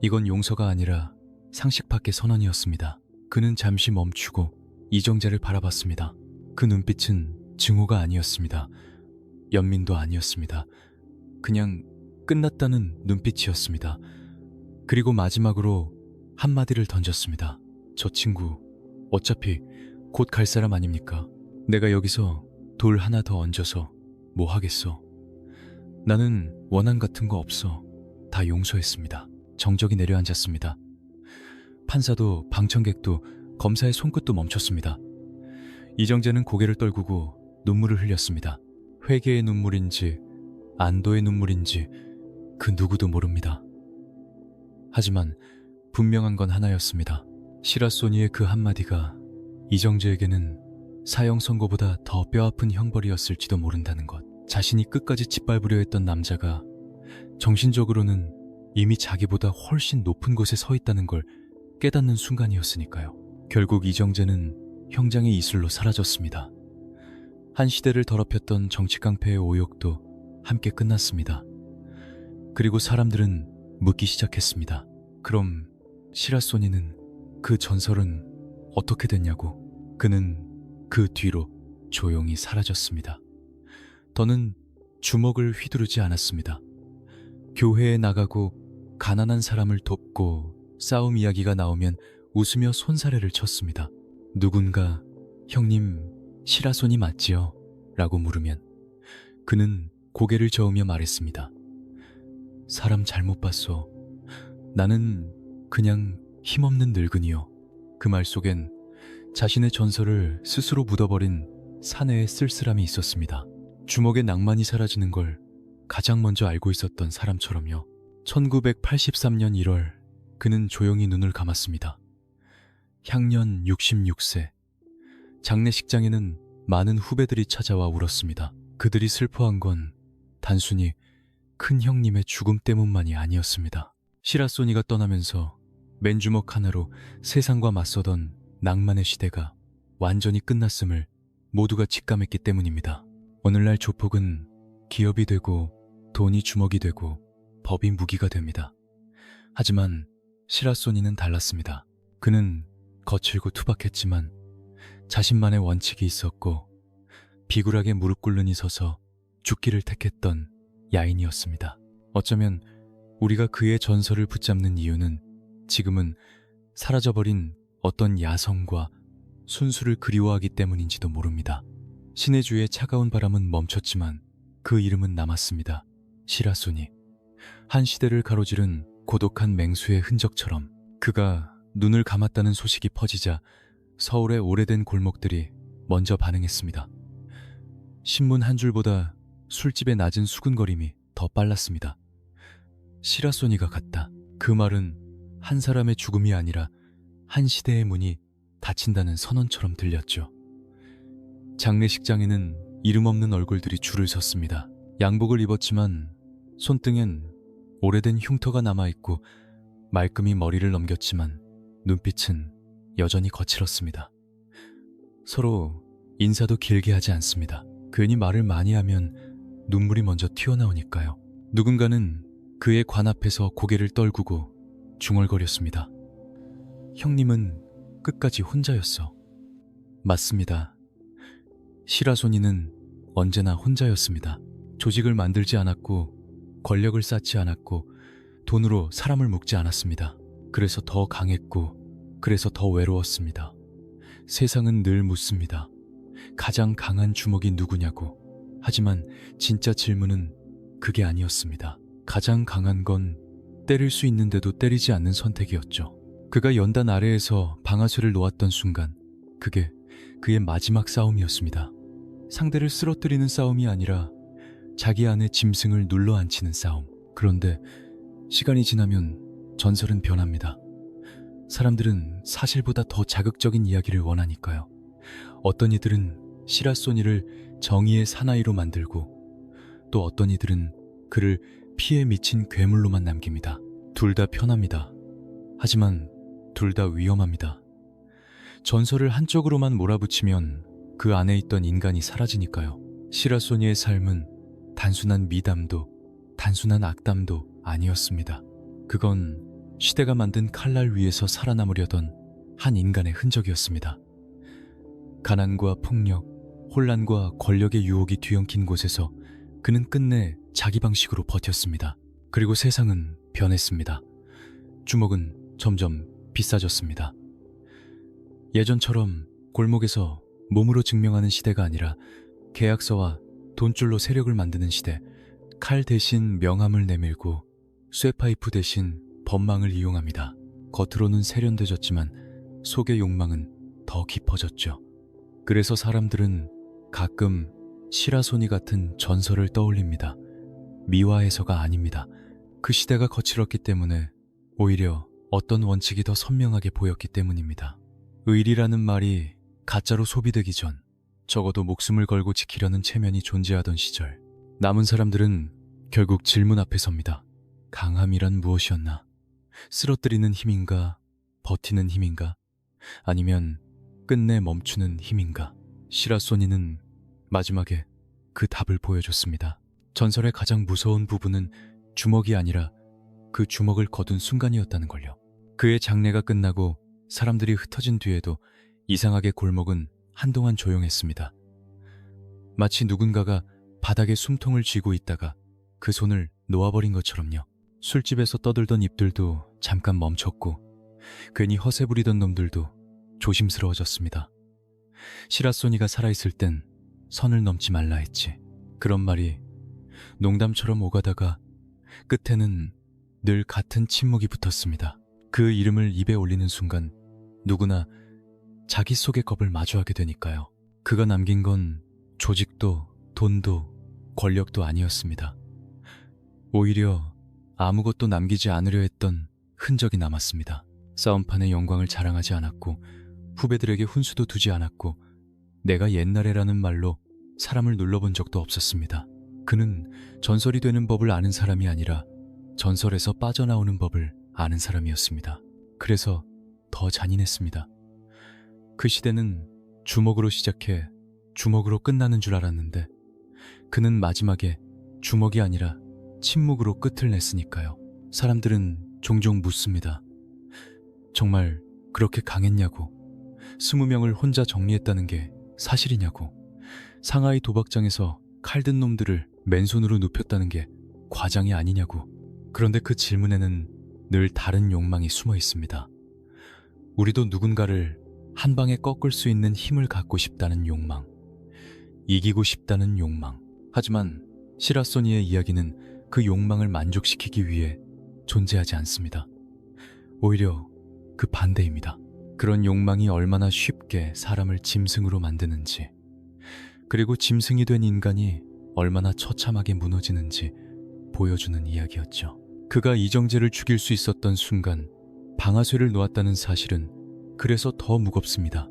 [SPEAKER 1] 이건 용서가 아니라 상식 밖의 선언이었습니다. 그는 잠시 멈추고 이정재를 바라봤습니다. 그 눈빛은 증오가 아니었습니다. 연민도 아니었습니다. 그냥 끝났다는 눈빛이었습니다. 그리고 마지막으로 한마디를 던졌습니다. 저 친구 어차피 곧 갈 사람 아닙니까? 내가 여기서 돌 하나 더 얹어서 뭐 하겠어? 나는 원한 같은 거 없어. 다 용서했습니다. 정적이 내려앉았습니다. 판사도 방청객도 검사의 손끝도 멈췄습니다. 이정재는 고개를 떨구고 눈물을 흘렸습니다. 회개의 눈물인지 안도의 눈물인지 그 누구도 모릅니다. 하지만 분명한 건 하나였습니다. 시라소니의 그 한마디가 이정재에게는 사형 선고보다 더 뼈아픈 형벌이었을지도 모른다는 것. 자신이 끝까지 짓밟으려 했던 남자가 정신적으로는 이미 자기보다 훨씬 높은 곳에 서 있다는 걸 깨닫는 순간이었으니까요. 결국 이정재는 형장의 이슬로 사라졌습니다. 한 시대를 더럽혔던 정치깡패의 오욕도 함께 끝났습니다. 그리고 사람들은 묻기 시작했습니다. 그럼 시라소니는, 그 전설은 어떻게 됐냐고. 그는 그 뒤로 조용히 사라졌습니다. 더는 주먹을 휘두르지 않았습니다. 교회에 나가고 가난한 사람을 돕고 싸움 이야기가 나오면 웃으며 손사래를 쳤습니다. 누군가 형님 시라소니 맞지요? 라고 물으면 그는 고개를 저으며 말했습니다. 사람 잘못 봤소. 나는 그냥 힘없는 늙은이요. 그 말 속엔 자신의 전설을 스스로 묻어버린 사내의 쓸쓸함이 있었습니다. 주먹의 낭만이 사라지는 걸 가장 먼저 알고 있었던 사람처럼요. 1983년 1월 그는 조용히 눈을 감았습니다. 향년 66세. 장례식장에는 많은 후배들이 찾아와 울었습니다. 그들이 슬퍼한 건 단순히 큰 형님의 죽음 때문만이 아니었습니다. 시라소니가 떠나면서 맨주먹 하나로 세상과 맞서던 낭만의 시대가 완전히 끝났음을 모두가 직감했기 때문입니다. 오늘날 조폭은 기업이 되고 돈이 주먹이 되고 법이 무기가 됩니다. 하지만 시라소니는 달랐습니다. 그는 거칠고 투박했지만 자신만의 원칙이 있었고 비굴하게 무릎 꿇으니 서서 죽기를 택했던 야인이었습니다. 어쩌면 우리가 그의 전설을 붙잡는 이유는 지금은 사라져버린 어떤 야성과 순수를 그리워하기 때문인지도 모릅니다. 신해주의 차가운 바람은 멈췄지만 그 이름은 남았습니다. 시라소니. 한 시대를 가로지른 고독한 맹수의 흔적처럼. 그가 눈을 감았다는 소식이 퍼지자 서울의 오래된 골목들이 먼저 반응했습니다. 신문 한 줄보다 술집의 낮은 수근거림이 더 빨랐습니다. 시라소니가 갔다. 그 말은 한 사람의 죽음이 아니라 한 시대의 문이 닫힌다는 선언처럼 들렸죠. 장례식장에는 이름 없는 얼굴들이 줄을 섰습니다. 양복을 입었지만 손등엔 오래된 흉터가 남아있고 말끔히 머리를 넘겼지만 눈빛은 여전히 거칠었습니다. 서로 인사도 길게 하지 않습니다. 괜히 말을 많이 하면 눈물이 먼저 튀어나오니까요. 누군가는 그의 관 앞에서 고개를 떨구고 중얼거렸습니다. 형님은 끝까지 혼자였어. 맞습니다. 시라소니는 언제나 혼자였습니다. 조직을 만들지 않았고 권력을 쌓지 않았고 돈으로 사람을 묶지 않았습니다. 그래서 더 강했고 그래서 더 외로웠습니다. 세상은 늘 묻습니다. 가장 강한 주먹이 누구냐고. 하지만 진짜 질문은 그게 아니었습니다. 가장 강한 건 때릴 수 있는데도 때리지 않는 선택이었죠. 그가 연단 아래에서 방아쇠를 놓았던 순간 그게 그의 마지막 싸움이었습니다. 상대를 쓰러뜨리는 싸움이 아니라 자기 안의 짐승을 눌러앉히는 싸움. 그런데 시간이 지나면 전설은 변합니다. 사람들은 사실보다 더 자극적인 이야기를 원하니까요. 어떤 이들은 시라소니를 정의의 사나이로 만들고 또 어떤 이들은 그를 피에 미친 괴물로만 남깁니다. 둘 다 편합니다. 하지만 둘 다 위험합니다. 전설을 한쪽으로만 몰아붙이면 그 안에 있던 인간이 사라지니까요. 시라소니의 삶은 단순한 미담도 단순한 악담도 아니었습니다. 그건 시대가 만든 칼날 위에서 살아남으려던 한 인간의 흔적이었습니다. 가난과 폭력, 혼란과 권력의 유혹이 뒤엉킨 곳에서 그는 끝내 자기 방식으로 버텼습니다. 그리고 세상은 변했습니다. 주먹은 점점 비싸졌습니다. 예전처럼 골목에서 몸으로 증명하는 시대가 아니라 계약서와 돈줄로 세력을 만드는 시대. 칼 대신 명함을 내밀고 쇠파이프 대신 법망을 이용합니다. 겉으로는 세련되졌지만 속의 욕망은 더 깊어졌죠. 그래서 사람들은 가끔 시라소니 같은 전설을 떠올립니다. 미화해서가 아닙니다. 그 시대가 거칠었기 때문에 오히려 어떤 원칙이 더 선명하게 보였기 때문입니다. 의리라는 말이 가짜로 소비되기 전 적어도 목숨을 걸고 지키려는 체면이 존재하던 시절, 남은 사람들은 결국 질문 앞에 섭니다. 강함이란 무엇이었나? 쓰러뜨리는 힘인가? 버티는 힘인가? 아니면 끝내 멈추는 힘인가? 시라소니는 마지막에 그 답을 보여줬습니다. 전설의 가장 무서운 부분은 주먹이 아니라 그 주먹을 거둔 순간이었다는 걸요. 그의 장례가 끝나고 사람들이 흩어진 뒤에도 이상하게 골목은 한동안 조용했습니다. 마치 누군가가 바닥에 숨통을 쥐고 있다가 그 손을 놓아버린 것처럼요. 술집에서 떠들던 입들도 잠깐 멈췄고 괜히 허세 부리던 놈들도 조심스러워졌습니다. 시라소니가 살아있을 땐 선을 넘지 말라 했지. 그런 말이 농담처럼 오가다가 끝에는 늘 같은 침묵이 붙었습니다. 그 이름을 입에 올리는 순간 누구나 자기 속의 겁을 마주하게 되니까요. 그가 남긴 건 조직도 돈도 권력도 아니었습니다. 오히려 아무것도 남기지 않으려 했던 흔적이 남았습니다. 싸움판의 영광을 자랑하지 않았고 후배들에게 훈수도 두지 않았고 내가 옛날에라는 말로 사람을 눌러본 적도 없었습니다. 그는 전설이 되는 법을 아는 사람이 아니라 전설에서 빠져나오는 법을 아는 사람이었습니다. 그래서 더 잔인했습니다. 그 시대는 주먹으로 시작해 주먹으로 끝나는 줄 알았는데 그는 마지막에 주먹이 아니라 침묵으로 끝을 냈으니까요. 사람들은 종종 묻습니다. 정말 그렇게 강했냐고, 20명을 혼자 정리했다는 게 사실이냐고, 상하이 도박장에서 칼든 놈들을 맨손으로 눕혔다는 게 과장이 아니냐고. 그런데 그 질문에는 늘 다른 욕망이 숨어 있습니다. 우리도 누군가를 한 방에 꺾을 수 있는 힘을 갖고 싶다는 욕망, 이기고 싶다는 욕망. 하지만 시라소니의 이야기는 그 욕망을 만족시키기 위해 존재하지 않습니다. 오히려 그 반대입니다. 그런 욕망이 얼마나 쉽게 사람을 짐승으로 만드는지, 그리고 짐승이 된 인간이 얼마나 처참하게 무너지는지 보여주는 이야기였죠. 그가 이정재를 죽일 수 있었던 순간 방아쇠를 놓았다는 사실은 그래서 더 무겁습니다.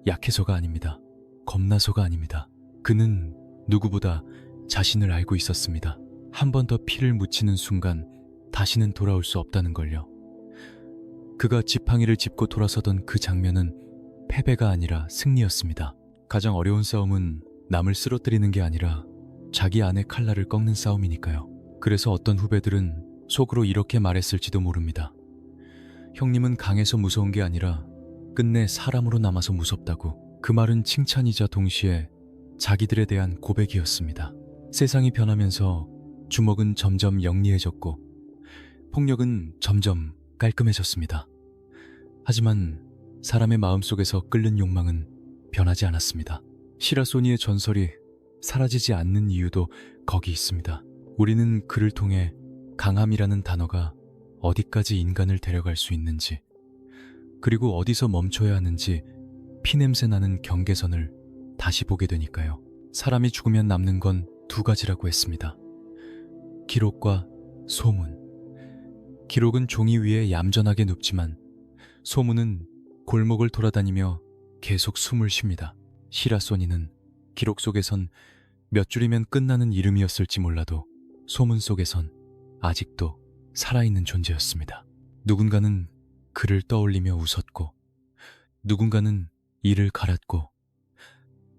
[SPEAKER 1] 약해서가 아닙니다. 겁나서가 아닙니다. 그는 누구보다 자신을 알고 있었습니다. 한 번 더 피를 묻히는 순간 다시는 돌아올 수 없다는 걸요. 그가 지팡이를 짚고 돌아서던 그 장면은 패배가 아니라 승리였습니다. 가장 어려운 싸움은 남을 쓰러뜨리는 게 아니라 자기 안의 칼날을 꺾는 싸움이니까요. 그래서 어떤 후배들은 속으로 이렇게 말했을지도 모릅니다. 형님은 강해서 무서운 게 아니라 끝내 사람으로 남아서 무섭다고. 그 말은 칭찬이자 동시에 자기들에 대한 고백이었습니다. 세상이 변하면서 주먹은 점점 영리해졌고 폭력은 점점 깔끔해졌습니다. 하지만 사람의 마음속에서 끓는 욕망은 변하지 않았습니다. 시라소니의 전설이 사라지지 않는 이유도 거기 있습니다. 우리는 그를 통해 강함이라는 단어가 어디까지 인간을 데려갈 수 있는지, 그리고 어디서 멈춰야 하는지 피냄새 나는 경계선을 다시 보게 되니까요. 사람이 죽으면 남는 건 두 가지라고 했습니다. 기록과 소문. 기록은 종이 위에 얌전하게 눕지만 소문은 골목을 돌아다니며 계속 숨을 쉽니다. 시라소니는 기록 속에선 몇 줄이면 끝나는 이름이었을지 몰라도 소문 속에선 아직도 살아있는 존재였습니다. 누군가는 그를 떠올리며 웃었고, 누군가는 이를 갈았고,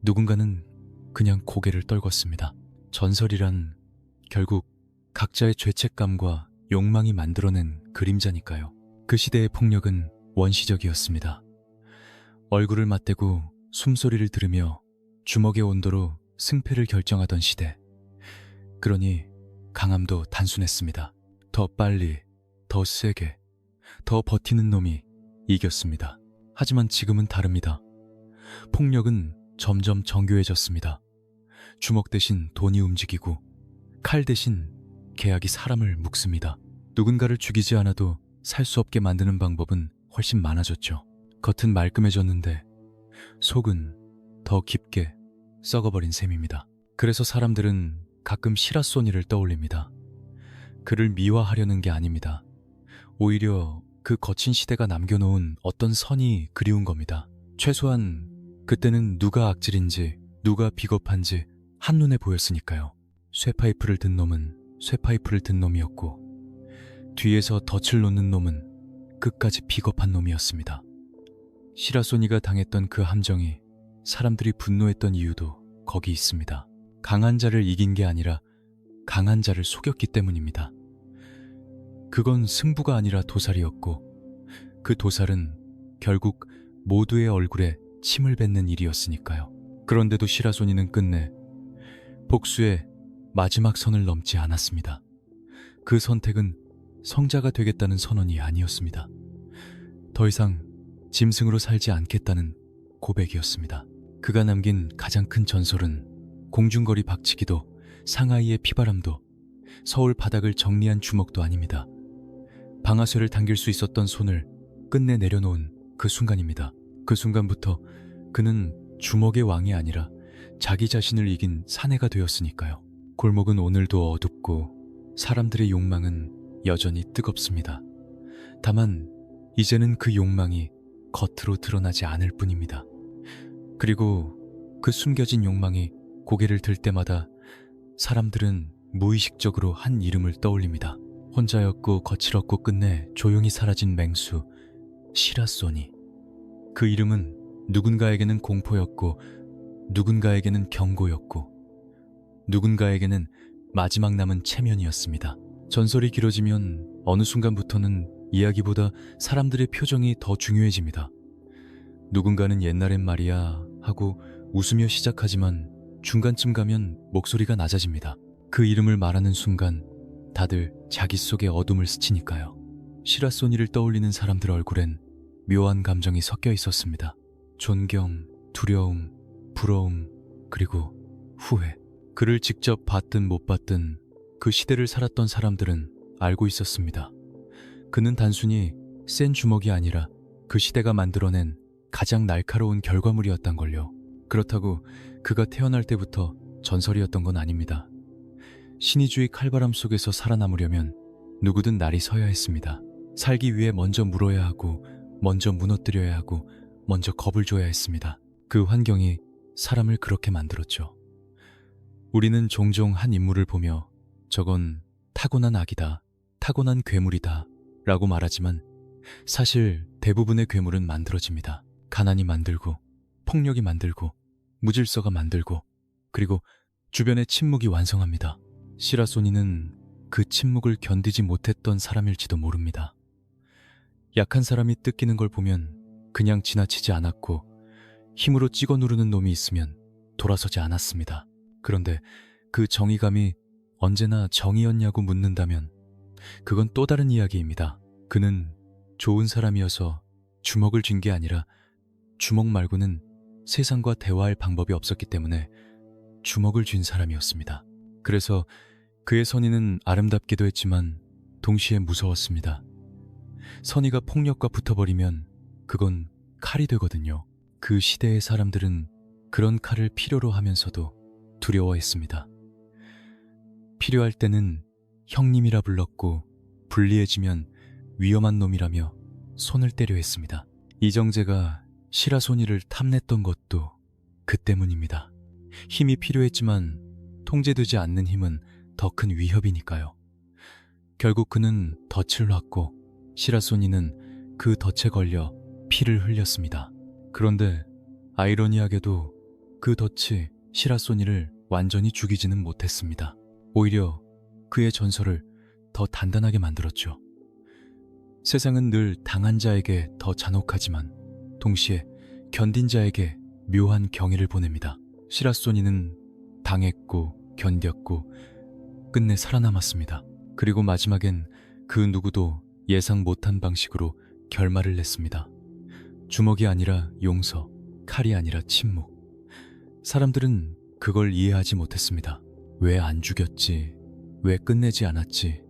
[SPEAKER 1] 누군가는 그냥 고개를 떨궜습니다. 전설이란 결국 각자의 죄책감과 욕망이 만들어낸 그림자니까요. 그 시대의 폭력은 원시적이었습니다. 얼굴을 맞대고 숨소리를 들으며 주먹의 온도로 승패를 결정하던 시대. 그러니 강함도 단순했습니다. 더 빨리, 더 세게, 더 버티는 놈이 이겼습니다. 하지만 지금은 다릅니다. 폭력은 점점 정교해졌습니다. 주먹 대신 돈이 움직이고 칼 대신 계약이 사람을 묶습니다. 누군가를 죽이지 않아도 살 수 없게 만드는 방법은 훨씬 많아졌죠. 겉은 말끔해졌는데 속은 더 깊게 썩어버린 셈입니다. 그래서 사람들은 가끔 시라소니를 떠올립니다. 그를 미화하려는 게 아닙니다. 오히려 그 거친 시대가 남겨놓은 어떤 선이 그리운 겁니다. 최소한 그때는 누가 악질인지 누가 비겁한지 한눈에 보였으니까요. 쇠파이프를 든 놈은 쇠파이프를 든 놈이었고 뒤에서 덫을 놓는 놈은 끝까지 비겁한 놈이었습니다. 시라소니가 당했던 그 함정이 사람들이 분노했던 이유도 거기 있습니다. 강한 자를 이긴 게 아니라 강한 자를 속였기 때문입니다. 그건 승부가 아니라 도살이었고 그 도살은 결국 모두의 얼굴에 침을 뱉는 일이었으니까요. 그런데도 시라소니는 끝내 복수의 마지막 선을 넘지 않았습니다. 그 선택은 성자가 되겠다는 선언이 아니었습니다. 더 이상 짐승으로 살지 않겠다는 고백이었습니다. 그가 남긴 가장 큰 전설은 공중거리 박치기도 상하이의 피바람도 서울 바닥을 정리한 주먹도 아닙니다. 방아쇠를 당길 수 있었던 손을 끝내 내려놓은 그 순간입니다. 그 순간부터 그는 주먹의 왕이 아니라 자기 자신을 이긴 사내가 되었으니까요. 골목은 오늘도 어둡고 사람들의 욕망은 여전히 뜨겁습니다. 다만 이제는 그 욕망이 겉으로 드러나지 않을 뿐입니다. 그리고 그 숨겨진 욕망이 고개를 들 때마다 사람들은 무의식적으로 한 이름을 떠올립니다. 혼자였고 거칠었고 끝내 조용히 사라진 맹수 시라소니. 그 이름은 누군가에게는 공포였고 누군가에게는 경고였고 누군가에게는 마지막 남은 체면이었습니다. 전설이 길어지면 어느 순간부터는 이야기보다 사람들의 표정이 더 중요해집니다. 누군가는 옛날엔 말이야 하고 웃으며 시작하지만 중간쯤 가면 목소리가 낮아집니다. 그 이름을 말하는 순간 다들 자기 속의 어둠을 스치니까요. 시라소니를 떠올리는 사람들 얼굴엔 묘한 감정이 섞여 있었습니다. 존경, 두려움, 부러움, 그리고 후회. 그를 직접 봤든 못 봤든 그 시대를 살았던 사람들은 알고 있었습니다. 그는 단순히 센 주먹이 아니라 그 시대가 만들어낸 가장 날카로운 결과물이었단 걸요. 그렇다고 그가 태어날 때부터 전설이었던 건 아닙니다. 신의주의 칼바람 속에서 살아남으려면 누구든 날이 서야 했습니다. 살기 위해 먼저 물어야 하고 먼저 무너뜨려야 하고 먼저 겁을 줘야 했습니다. 그 환경이 사람을 그렇게 만들었죠. 우리는 종종 한 인물을 보며 저건 타고난 악이다, 타고난 괴물이다 라고 말하지만 사실 대부분의 괴물은 만들어집니다. 가난이 만들고 폭력이 만들고 무질서가 만들고 그리고 주변의 침묵이 완성합니다. 시라소니는 그 침묵을 견디지 못했던 사람일지도 모릅니다. 약한 사람이 뜯기는 걸 보면 그냥 지나치지 않았고 힘으로 찍어 누르는 놈이 있으면 돌아서지 않았습니다. 그런데 그 정의감이 언제나 정의였냐고 묻는다면 그건 또 다른 이야기입니다. 그는 좋은 사람이어서 주먹을 쥔 게 아니라 주먹 말고는 세상과 대화할 방법이 없었기 때문에 주먹을 쥔 사람이었습니다. 그래서 그의 선의는 아름답기도 했지만 동시에 무서웠습니다. 선의가 폭력과 붙어버리면 그건 칼이 되거든요. 그 시대의 사람들은 그런 칼을 필요로 하면서도 두려워했습니다. 필요할 때는 형님이라 불렀고 불리해지면 위험한 놈이라며 손을 때려 했습니다. 이정재가 시라소니를 탐냈던 것도 그 때문입니다. 힘이 필요했지만 통제되지 않는 힘은 더 큰 위협이니까요. 결국 그는 덫을 놨고 시라소니는 그 덫에 걸려 피를 흘렸습니다. 그런데 아이러니하게도 그 덫이 시라소니를 완전히 죽이지는 못했습니다. 오히려 그의 전설을 더 단단하게 만들었죠. 세상은 늘 당한 자에게 더 잔혹하지만 동시에 견딘 자에게 묘한 경의를 보냅니다. 시라소니는 당했고 견뎠고 끝내 살아남았습니다. 그리고 마지막엔 그 누구도 예상 못한 방식으로 결말을 냈습니다. 주먹이 아니라 용서, 칼이 아니라 침묵. 사람들은 그걸 이해하지 못했습니다. 왜 안 죽였지? 왜 끝내지 않았지?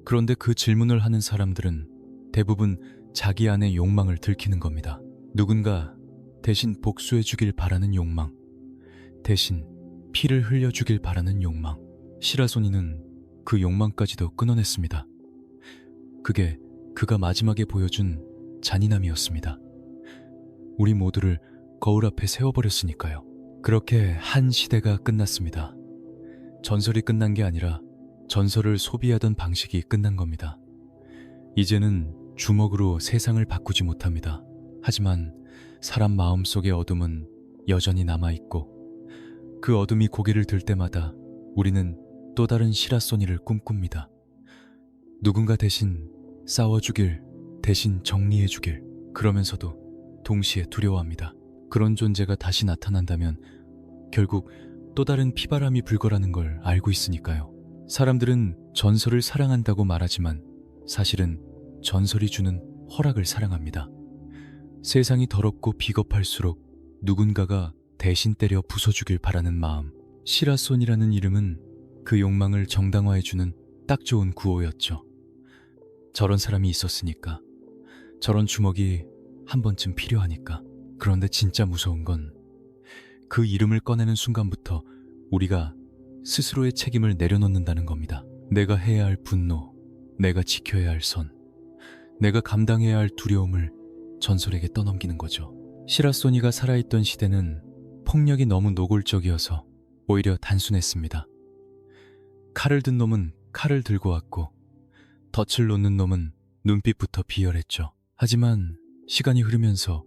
[SPEAKER 1] 그런데 그 질문을 하는 사람들은 대부분 자기 안의 욕망을 들키는 겁니다. 누군가 대신 복수해 주길 바라는 욕망, 대신 피를 흘려 주길 바라는 욕망. 시라소니는 그 욕망까지도 끊어냈습니다. 그게 그가 마지막에 보여준 잔인함이었습니다. 우리 모두를 거울 앞에 세워버렸으니까요. 그렇게 한 시대가 끝났습니다. 전설이 끝난 게 아니라 전설을 소비하던 방식이 끝난 겁니다. 이제는 주먹으로 세상을 바꾸지 못합니다. 하지만 사람 마음속의 어둠은 여전히 남아있고 그 어둠이 고개를 들 때마다 우리는 또 다른 시라소니를 꿈꿉니다. 누군가 대신 싸워주길, 대신 정리해주길. 그러면서도 동시에 두려워합니다. 그런 존재가 다시 나타난다면 결국 또 다른 피바람이 불 거라는 걸 알고 있으니까요. 사람들은 전설을 사랑한다고 말하지만 사실은 전설이 주는 허락을 사랑합니다. 세상이 더럽고 비겁할수록 누군가가 대신 때려 부숴주길 바라는 마음. 시라손이라는 이름은 그 욕망을 정당화해주는 딱 좋은 구호였죠. 저런 사람이 있었으니까, 저런 주먹이 한 번쯤 필요하니까. 그런데 진짜 무서운 건 그 이름을 꺼내는 순간부터 우리가 스스로의 책임을 내려놓는다는 겁니다. 내가 해야 할 분노, 내가 지켜야 할 선, 내가 감당해야 할 두려움을 전설에게 떠넘기는 거죠. 시라소니가 살아있던 시대는 폭력이 너무 노골적이어서 오히려 단순했습니다. 칼을 든 놈은 칼을 들고 왔고 덫을 놓는 놈은 눈빛부터 비열했죠. 하지만 시간이 흐르면서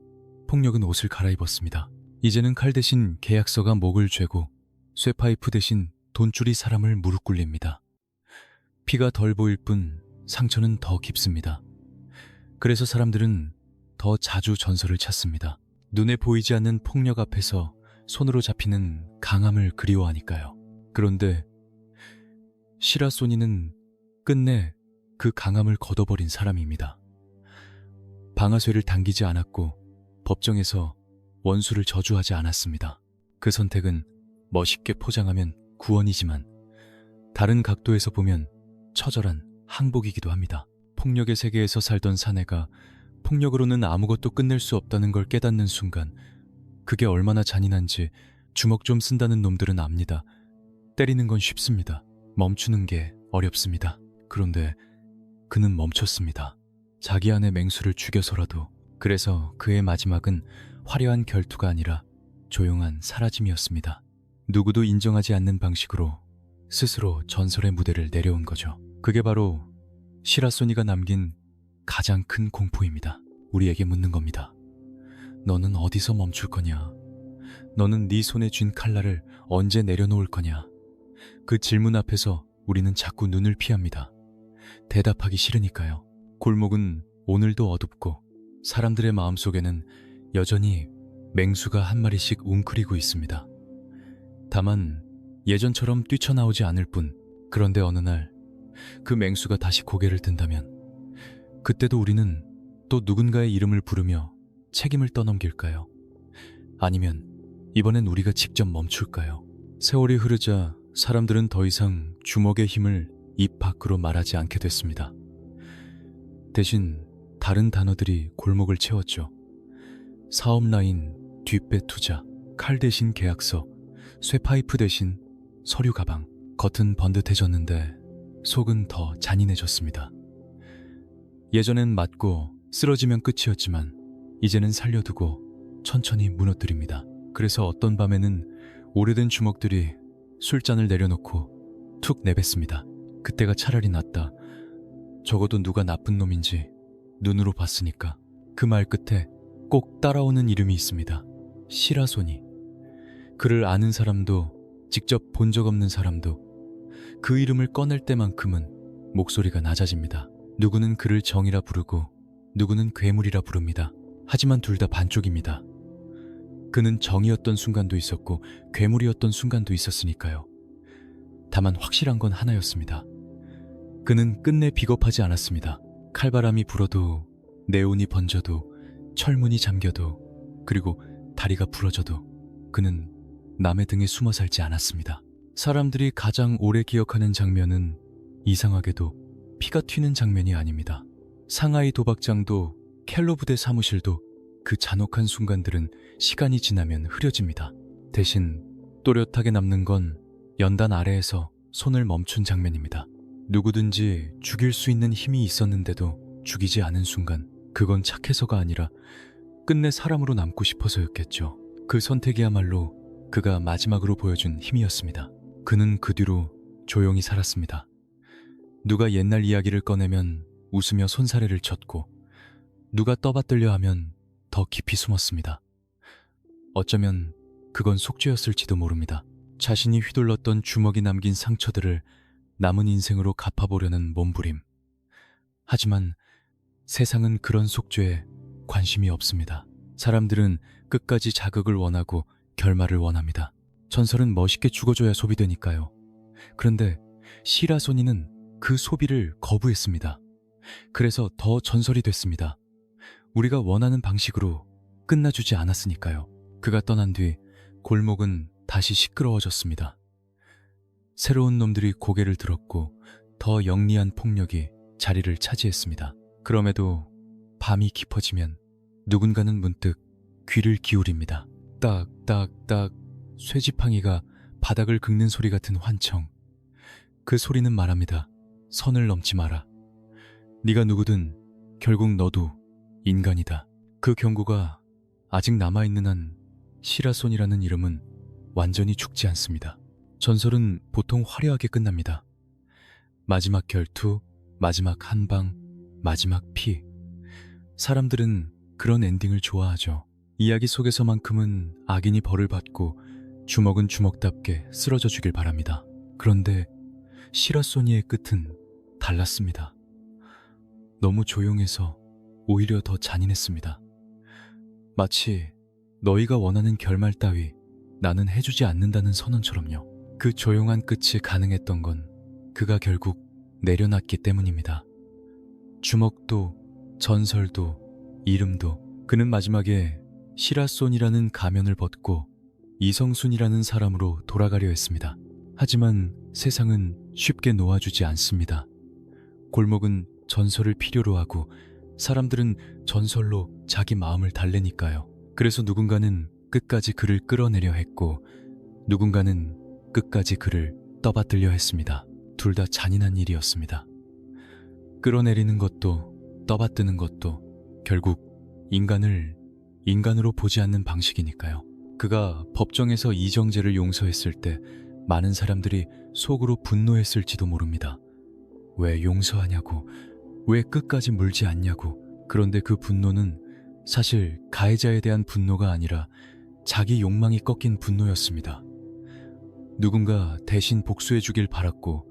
[SPEAKER 1] 폭력은 옷을 갈아입었습니다. 이제는 칼 대신 계약서가 목을 죄고 쇠파이프 대신 돈줄이 사람을 무릎 꿇립니다. 피가 덜 보일 뿐 상처는 더 깊습니다. 그래서 사람들은 더 자주 전설을 찾습니다. 눈에 보이지 않는 폭력 앞에서 손으로 잡히는 강함을 그리워하니까요. 그런데 시라소니는 끝내 그 강함을 걷어버린 사람입니다. 방아쇠를 당기지 않았고 법정에서 원수를 저주하지 않았습니다. 그 선택은 멋있게 포장하면 구원이지만 다른 각도에서 보면 처절한 항복이기도 합니다. 폭력의 세계에서 살던 사내가 폭력으로는 아무것도 끝낼 수 없다는 걸 깨닫는 순간 그게 얼마나 잔인한지 주먹 좀 쓴다는 놈들은 압니다. 때리는 건 쉽습니다. 멈추는 게 어렵습니다. 그런데 그는 멈췄습니다. 자기 안의 맹수를 죽여서라도. 그래서 그의 마지막은 화려한 결투가 아니라 조용한 사라짐이었습니다. 누구도 인정하지 않는 방식으로 스스로 전설의 무대를 내려온 거죠. 그게 바로 시라소니가 남긴 가장 큰 공포입니다. 우리에게 묻는 겁니다. 너는 어디서 멈출 거냐? 너는 네 손에 쥔 칼날을 언제 내려놓을 거냐? 그 질문 앞에서 우리는 자꾸 눈을 피합니다. 대답하기 싫으니까요. 골목은 오늘도 어둡고 사람들의 마음속에는 여전히 맹수가 한 마리씩 웅크리고 있습니다. 다만 예전처럼 뛰쳐나오지 않을 뿐. 그런데 어느 날 그 맹수가 다시 고개를 든다면 그때도 우리는 또 누군가의 이름을 부르며 책임을 떠넘길까요? 아니면 이번엔 우리가 직접 멈출까요? 세월이 흐르자 사람들은 더 이상 주먹의 힘을 입 밖으로 말하지 않게 됐습니다. 대신 다른 단어들이 골목을 채웠죠. 사업 라인, 뒷배 투자, 칼 대신 계약서, 쇠파이프 대신 서류 가방. 겉은 번듯해졌는데 속은 더 잔인해졌습니다. 예전엔 맞고 쓰러지면 끝이었지만 이제는 살려두고 천천히 무너뜨립니다. 그래서 어떤 밤에는 오래된 주먹들이 술잔을 내려놓고 툭 내뱉습니다. 그때가 차라리 낫다. 적어도 누가 나쁜 놈인지 눈으로 봤으니까. 그 말 끝에 꼭 따라오는 이름이 있습니다. 시라소니. 그를 아는 사람도 직접 본 적 없는 사람도 그 이름을 꺼낼 때만큼은 목소리가 낮아집니다. 누구는 그를 정이라 부르고 누구는 괴물이라 부릅니다. 하지만 둘 다 반쪽입니다. 그는 정이었던 순간도 있었고 괴물이었던 순간도 있었으니까요. 다만 확실한 건 하나였습니다. 그는 끝내 비겁하지 않았습니다. 칼바람이 불어도 네온이 번져도 철문이 잠겨도 그리고 다리가 부러져도 그는 남의 등에 숨어 살지 않았습니다. 사람들이 가장 오래 기억하는 장면은 이상하게도 피가 튀는 장면이 아닙니다. 상하이 도박장도 켈로 부대 사무실도 그 잔혹한 순간들은 시간이 지나면 흐려집니다. 대신 또렷하게 남는 건 연단 아래에서 손을 멈춘 장면입니다. 누구든지 죽일 수 있는 힘이 있었는데도 죽이지 않은 순간, 그건 착해서가 아니라 끝내 사람으로 남고 싶어서였겠죠. 그 선택이야말로 그가 마지막으로 보여준 힘이었습니다. 그는 그 뒤로 조용히 살았습니다. 누가 옛날 이야기를 꺼내면 웃으며 손사래를 쳤고, 누가 떠받들려 하면 더 깊이 숨었습니다. 어쩌면 그건 속죄였을지도 모릅니다. 자신이 휘둘렀던 주먹이 남긴 상처들을 남은 인생으로 갚아보려는 몸부림. 하지만 세상은 그런 속죄에 관심이 없습니다. 사람들은 끝까지 자극을 원하고 결말을 원합니다. 전설은 멋있게 죽어줘야 소비되니까요. 그런데 시라소니는 그 소비를 거부했습니다. 그래서 더 전설이 됐습니다. 우리가 원하는 방식으로 끝나주지 않았으니까요. 그가 떠난 뒤 골목은 다시 시끄러워졌습니다. 새로운 놈들이 고개를 들었고 더 영리한 폭력이 자리를 차지했습니다. 그럼에도 밤이 깊어지면 누군가는 문득 귀를 기울입니다. 딱딱딱 쇠지팡이가 바닥을 긁는 소리 같은 환청. 그 소리는 말합니다. 선을 넘지 마라. 네가 누구든 결국 너도 인간이다. 그 경고가 아직 남아있는 한 시라손이라는 이름은 완전히 죽지 않습니다. 전설은 보통 화려하게 끝납니다. 마지막 결투, 마지막 한방, 마지막 피. 사람들은 그런 엔딩을 좋아하죠. 이야기 속에서만큼은 악인이 벌을 받고 주먹은 주먹답게 쓰러져 주길 바랍니다. 그런데 시라소니의 끝은 달랐습니다. 너무 조용해서 오히려 더 잔인했습니다. 마치 너희가 원하는 결말 따위 나는 해주지 않는다는 선언처럼요. 그 조용한 끝이 가능했던 건 그가 결국 내려놨기 때문입니다. 주먹도 전설도 이름도 그는 마지막에 시라손이라는 가면을 벗고 이성순이라는 사람으로 돌아가려 했습니다. 하지만 세상은 쉽게 놓아주지 않습니다. 골목은 전설을 필요로 하고 사람들은 전설로 자기 마음을 달래니까요. 그래서 누군가는 끝까지 그를 끌어내려 했고 누군가는 끝까지 그를 떠받들려 했습니다. 둘 다 잔인한 일이었습니다. 끌어내리는 것도 떠받드는 것도 결국 인간을 인간으로 보지 않는 방식이니까요. 그가 법정에서 이정재를 용서했을 때 많은 사람들이 속으로 분노했을지도 모릅니다. 왜 용서하냐고, 왜 끝까지 물지 않냐고. 그런데 그 분노는 사실 가해자에 대한 분노가 아니라 자기 욕망이 꺾인 분노였습니다. 누군가 대신 복수해주길 바랐고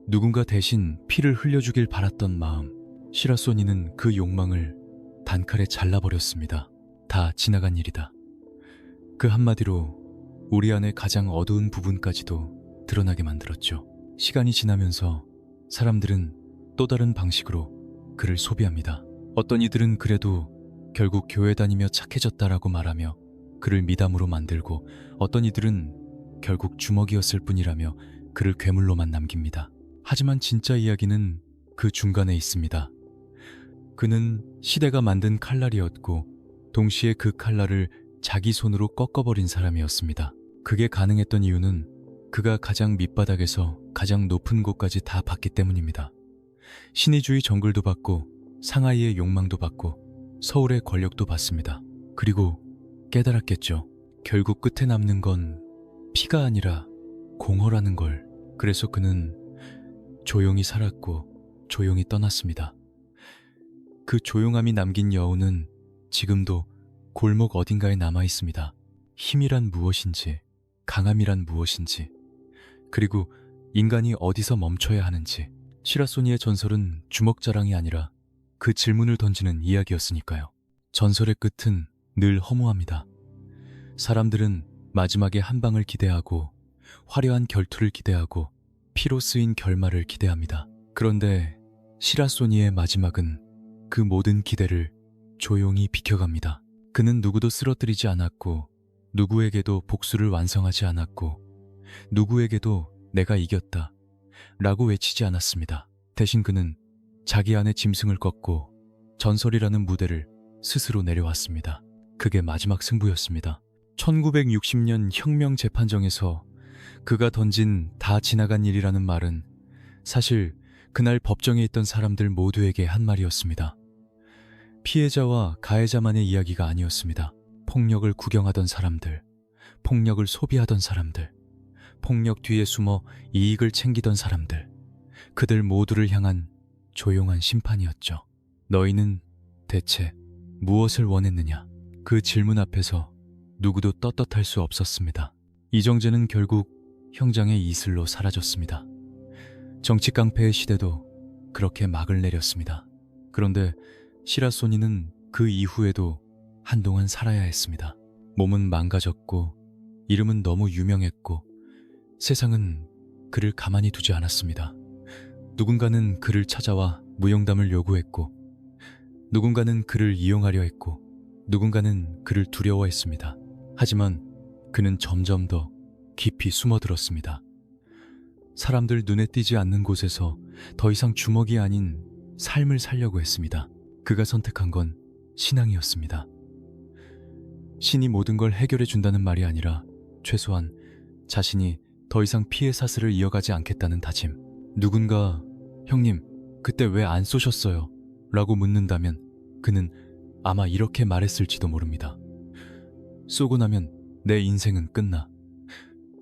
[SPEAKER 1] 누군가 대신 피를 흘려주길 바랐던 마음. 시라소니는 그 욕망을 단칼에 잘라버렸습니다. 다 지나간 일이다. 그 한마디로 우리 안의 가장 어두운 부분까지도 드러나게 만들었죠. 시간이 지나면서 사람들은 또 다른 방식으로 그를 소비합니다. 어떤 이들은 그래도 결국 교회 다니며 착해졌다라고 말하며 그를 미담으로 만들고, 어떤 이들은 결국 주먹이었을 뿐이라며 그를 괴물로만 남깁니다. 하지만 진짜 이야기는 그 중간에 있습니다. 그는 시대가 만든 칼날이었고 동시에 그 칼날을 자기 손으로 꺾어버린 사람이었습니다. 그게 가능했던 이유는 그가 가장 밑바닥에서 가장 높은 곳까지 다 봤기 때문입니다. 신의주의 정글도 받고 상하이의 욕망도 받고 서울의 권력도 받습니다. 그리고 깨달았겠죠. 결국 끝에 남는 건 피가 아니라 공허라는 걸. 그래서 그는 조용히 살았고 조용히 떠났습니다. 그 조용함이 남긴 여운은 지금도 골목 어딘가에 남아 있습니다. 힘이란 무엇인지, 강함이란 무엇인지, 그리고 인간이 어디서 멈춰야 하는지. 시라소니의 전설은 주먹 자랑이 아니라 그 질문을 던지는 이야기였으니까요. 전설의 끝은 늘 허무합니다. 사람들은 마지막에 한 방을 기대하고 화려한 결투를 기대하고 피로 쓰인 결말을 기대합니다. 그런데 시라소니의 마지막은 그 모든 기대를 조용히 비켜갑니다. 그는 누구도 쓰러뜨리지 않았고 누구에게도 복수를 완성하지 않았고 누구에게도 내가 이겼다 라고 외치지 않았습니다. 대신 그는 자기 안의 짐승을 꺾고 전설이라는 무대를 스스로 내려왔습니다. 그게 마지막 승부였습니다. 1960년 혁명 재판정에서 그가 던진 다 지나간 일이라는 말은 사실 그날 법정에 있던 사람들 모두에게 한 말이었습니다. 피해자와 가해자만의 이야기가 아니었습니다. 폭력을 구경하던 사람들, 폭력을 소비하던 사람들, 폭력 뒤에 숨어 이익을 챙기던 사람들, 그들 모두를 향한 조용한 심판이었죠. 너희는 대체 무엇을 원했느냐? 그 질문 앞에서 누구도 떳떳할 수 없었습니다. 이정재는 결국 형장의 이슬로 사라졌습니다. 정치 깡패의 시대도 그렇게 막을 내렸습니다. 그런데 시라소니는 그 이후에도 한동안 살아야 했습니다. 몸은 망가졌고 이름은 너무 유명했고 세상은 그를 가만히 두지 않았습니다. 누군가는 그를 찾아와 무용담을 요구했고 누군가는 그를 이용하려 했고 누군가는 그를 두려워했습니다. 하지만 그는 점점 더 깊이 숨어들었습니다. 사람들 눈에 띄지 않는 곳에서 더 이상 주먹이 아닌 삶을 살려고 했습니다. 그가 선택한 건 신앙이었습니다. 신이 모든 걸 해결해 준다는 말이 아니라 최소한 자신이 더 이상 피해 사슬을 이어가지 않겠다는 다짐. 누군가 형님 그때 왜 안 쏘셨어요? 라고 묻는다면 그는 아마 이렇게 말했을지도 모릅니다. 쏘고 나면 내 인생은 끝나.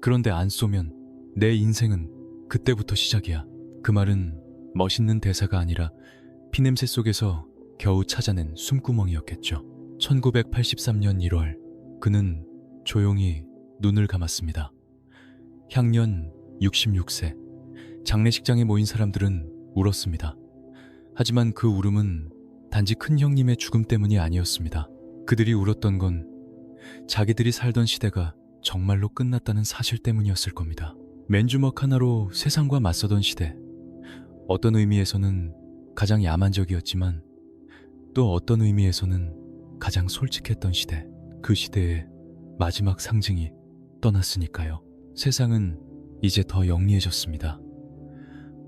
[SPEAKER 1] 그런데 안 쏘면 내 인생은 그때부터 시작이야. 그 말은 멋있는 대사가 아니라 피냄새 속에서 겨우 찾아낸 숨구멍이었겠죠. 1983년 1월 그는 조용히 눈을 감았습니다. 향년 66세. 장례식장에 모인 사람들은 울었습니다. 하지만 그 울음은 단지 큰 형님의 죽음 때문이 아니었습니다. 그들이 울었던 건 자기들이 살던 시대가 정말로 끝났다는 사실 때문이었을 겁니다. 맨주먹 하나로 세상과 맞서던 시대. 어떤 의미에서는 가장 야만적이었지만 또 어떤 의미에서는 가장 솔직했던 시대. 그 시대의 마지막 상징이 떠났으니까요. 세상은 이제 더 영리해졌습니다.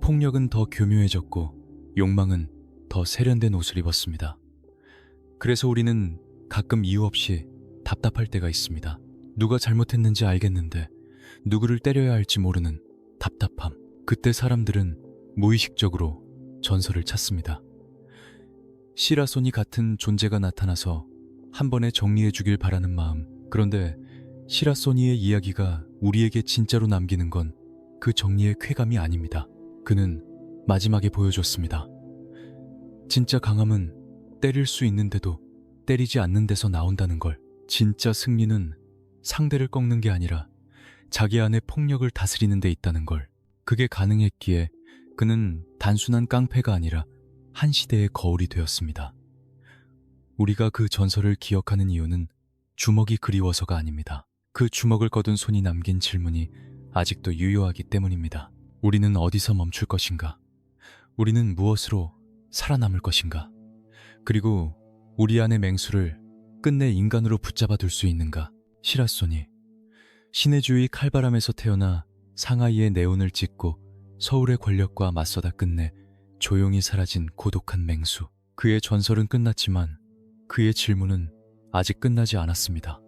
[SPEAKER 1] 폭력은 더 교묘해졌고 욕망은 더 세련된 옷을 입었습니다. 그래서 우리는 가끔 이유 없이 답답할 때가 있습니다. 누가 잘못했는지 알겠는데 누구를 때려야 할지 모르는 답답함. 그때 사람들은 무의식적으로 전설을 찾습니다. 시라소니 같은 존재가 나타나서 한 번에 정리해 주길 바라는 마음. 그런데 시라소니의 이야기가 우리에게 진짜로 남기는 건 그 정리의 쾌감이 아닙니다. 그는 마지막에 보여줬습니다. 진짜 강함은 때릴 수 있는데도 때리지 않는 데서 나온다는 걸. 진짜 승리는 상대를 꺾는 게 아니라 자기 안의 폭력을 다스리는 데 있다는 걸. 그게 가능했기에 그는 단순한 깡패가 아니라 한 시대의 거울이 되었습니다. 우리가 그 전설을 기억하는 이유는 주먹이 그리워서가 아닙니다. 그 주먹을 거둔 손이 남긴 질문이 아직도 유효하기 때문입니다. 우리는 어디서 멈출 것인가? 우리는 무엇으로 살아남을 것인가? 그리고 우리 안의 맹수를 끝내 인간으로 붙잡아 둘 수 있는가? 시라소니. 신해주의 칼바람에서 태어나 상하이의 네온을 찍고 서울의 권력과 맞서다 끝내 조용히 사라진 고독한 맹수. 그의 전설은 끝났지만 그의 질문은 아직 끝나지 않았습니다.